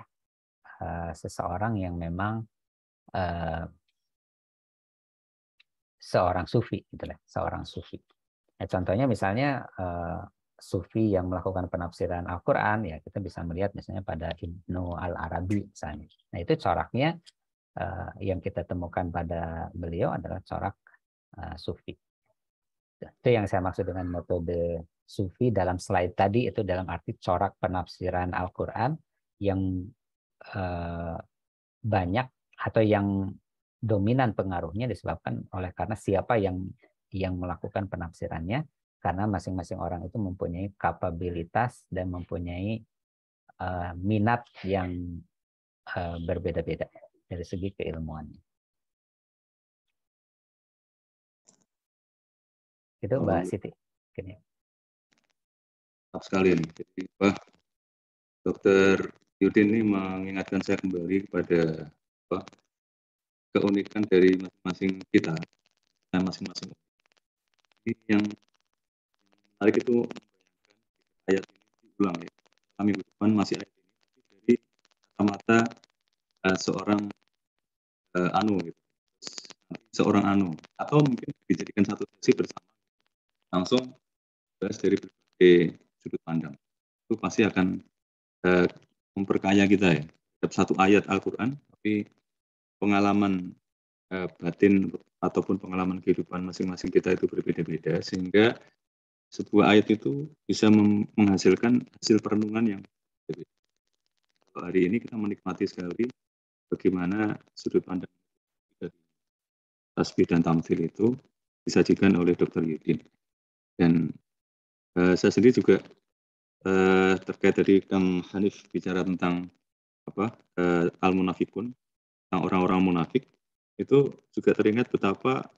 seseorang yang memang seorang sufi, gitu lah, seorang sufi. Nah, contohnya misalnya sufi yang melakukan penafsiran Al-Quran, ya kita bisa melihat misalnya pada Ibnu Al-Arabi misalnya. Nah itu coraknya yang kita temukan pada beliau adalah corak sufi. Itu yang saya maksud dengan metode sufi dalam slide tadi, itu dalam arti corak penafsiran Al-Quran yang banyak atau yang dominan pengaruhnya disebabkan oleh karena siapa yang melakukan penafsirannya, karena masing-masing orang itu mempunyai kapabilitas dan mempunyai minat yang berbeda-beda dari segi keilmuannya. Itu Mbak Siti. Gini. Maaf sekali nih. Jadi, Dr. Yudin ini mengingatkan saya kembali kepada keunikan dari masing-masing kita dan masing-masing. Yang menarik itu ayat ini diulang ya. Minggu depan masih ayat ini, dari kacamata seorang gitu. Seorang atau mungkin dijadikan satu sesi bersama, langsung bahas dari berbagai sudut pandang. Itu pasti akan memperkaya kita ya. Satu ayat Al-Quran, tapi pengalaman batin ataupun pengalaman kehidupan masing-masing kita itu berbeda-beda, sehingga sebuah ayat itu bisa menghasilkan hasil perenungan yang berbeda. Hari ini kita menikmati sekali bagaimana sudut pandang dari tasbih dan tamthil itu disajikan oleh Dr. Yudin. Dan saya sendiri juga terkait tadi Kang Hanif bicara tentang al-munafikun, tentang orang-orang munafik, itu juga teringat betapa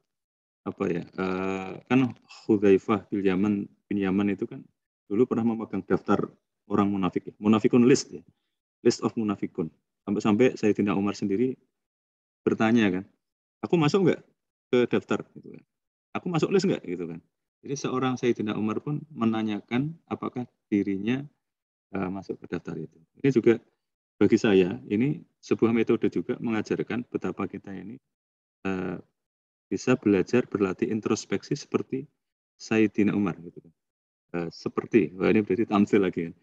kan Hudzaifah bin Yaman itu kan dulu pernah memegang daftar orang munafik, munafikun list ya, list of munafikun. Sampai Sayyidina Umar sendiri bertanya kan, aku masuk nggak ke daftar gitu kan? Aku masuk list nggak gitu kan? Jadi seorang Sayyidina Umar pun menanyakan apakah dirinya masuk ke daftar itu. Ini juga bagi saya ini sebuah metode juga mengajarkan betapa kita ini bisa belajar berlatih introspeksi seperti Sayyidina Umar gitu kan. Seperti ini berarti tamsil lagi kan.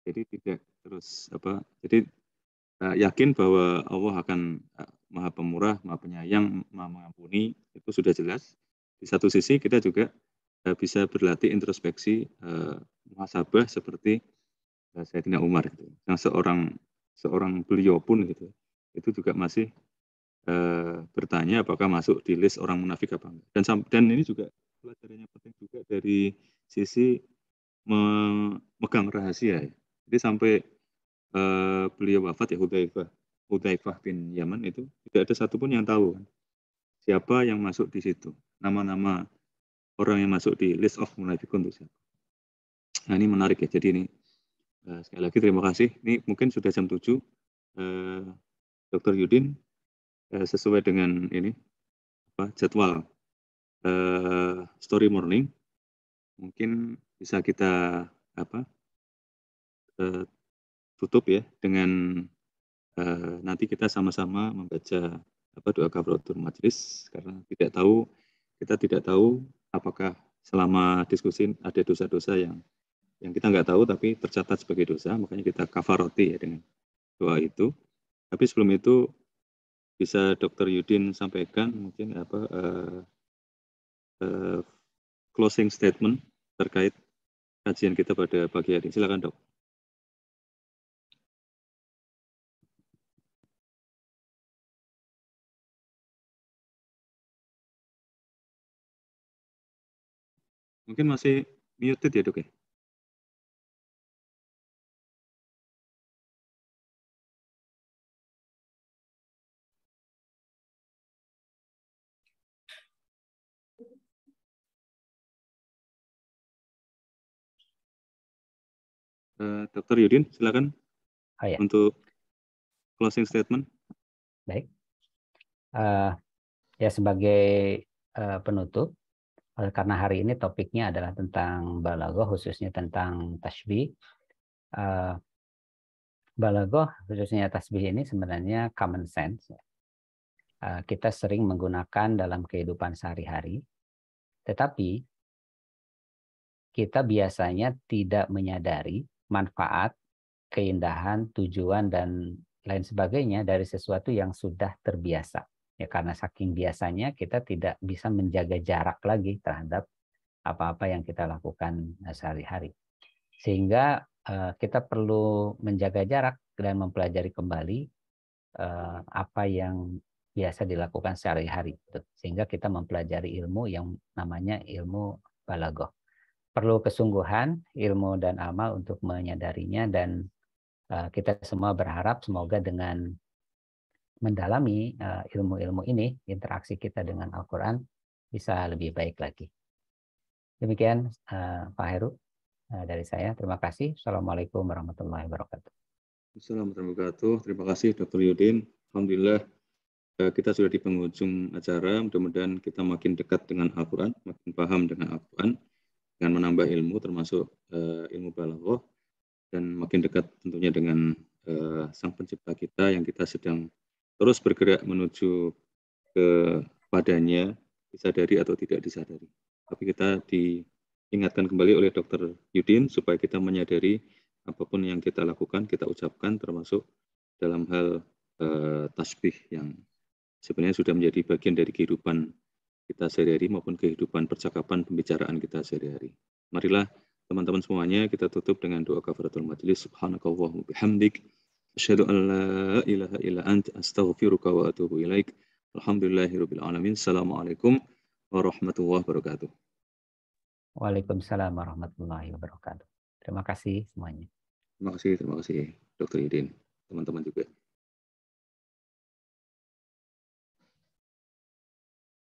Jadi tidak terus jadi yakin bahwa Allah akan Maha Pemurah, Maha Penyayang, Maha Mengampuni, itu sudah jelas. Di satu sisi kita juga bisa berlatih introspeksi muhasabah seperti Sayyidina Umar gitu. Yang seorang beliau pun gitu, itu juga masih bertanya apakah masuk di list orang munafik apa enggak. Dan ini juga pelajarannya penting juga dari sisi memegang rahasia ya. Jadi sampai beliau wafat ya, Hudzaifah bin Yaman itu tidak ada satupun yang tahu kan, siapa yang masuk di situ, nama-nama orang yang masuk di list of munafikun itu siapa. Nah ini menarik ya. Jadi ini sekali lagi terima kasih. Ini mungkin sudah jam 7. Dr. Yudin sesuai dengan ini jadwal story morning, mungkin bisa kita tutup ya dengan nanti kita sama-sama membaca doa kafaratul majelis, karena kita tidak tahu apakah selama diskusi ada dosa-dosa yang kita nggak tahu tapi tercatat sebagai dosa, makanya kita kafaroti ya dengan doa itu. Tapi sebelum itu bisa Dr. Yudin sampaikan mungkin closing statement terkait kajian kita pada pagi hari ini. Silakan Dok. Mungkin masih muted ya Dok ya? Dr. Yudin, silakan untuk closing statement. Baik. Ya sebagai penutup, Karena hari ini topiknya adalah tentang balaghah, khususnya tentang tasbih. Balaghah, khususnya tasbih ini sebenarnya common sense. Kita sering menggunakan dalam kehidupan sehari-hari, tetapi kita biasanya tidak menyadari manfaat, keindahan, tujuan, dan lain sebagainya dari sesuatu yang sudah terbiasa. Ya, karena saking biasanya kita tidak bisa menjaga jarak lagi terhadap apa-apa yang kita lakukan sehari-hari. Sehingga kita perlu menjaga jarak dan mempelajari kembali apa yang biasa dilakukan sehari-hari. Sehingga kita mempelajari ilmu yang namanya ilmu balaghah. Perlu kesungguhan, ilmu dan amal untuk menyadarinya, dan kita semua berharap semoga dengan mendalami ilmu-ilmu ini, interaksi kita dengan Al-Quran bisa lebih baik lagi. Demikian Pak Heru dari saya. Terima kasih. Assalamualaikum warahmatullahi wabarakatuh. Assalamualaikum warahmatullahi wabarakatuh. Terima kasih Dr. Yudin. Alhamdulillah kita sudah di penghujung acara. Mudah-mudahan kita makin dekat dengan Al-Quran, makin paham dengan Al-Quran, dengan menambah ilmu termasuk ilmu balaghah, dan makin dekat tentunya dengan Sang Pencipta kita yang kita sedang terus bergerak menuju kepadanya, disadari atau tidak disadari. Tapi kita diingatkan kembali oleh Dr. Yudin supaya kita menyadari apapun yang kita lakukan, kita ucapkan, termasuk dalam hal tasbih yang sebenarnya sudah menjadi bagian dari kehidupan kita sehari-hari maupun kehidupan percakapan pembicaraan kita sehari-hari. Marilah teman-teman semuanya kita tutup dengan doa kafaratul majlis. Subhanakallahumma bihamdik, asyhadu an la ilaha illa anta, astaghfiruka wa atubu ilaik. Alhamdulillahirabbil alamin. Assalamualaikum warahmatullahi wabarakatuh. Waalaikumsalam warahmatullahi wabarakatuh. Terima kasih semuanya. Terima kasih Dr. Yudin, teman-teman juga.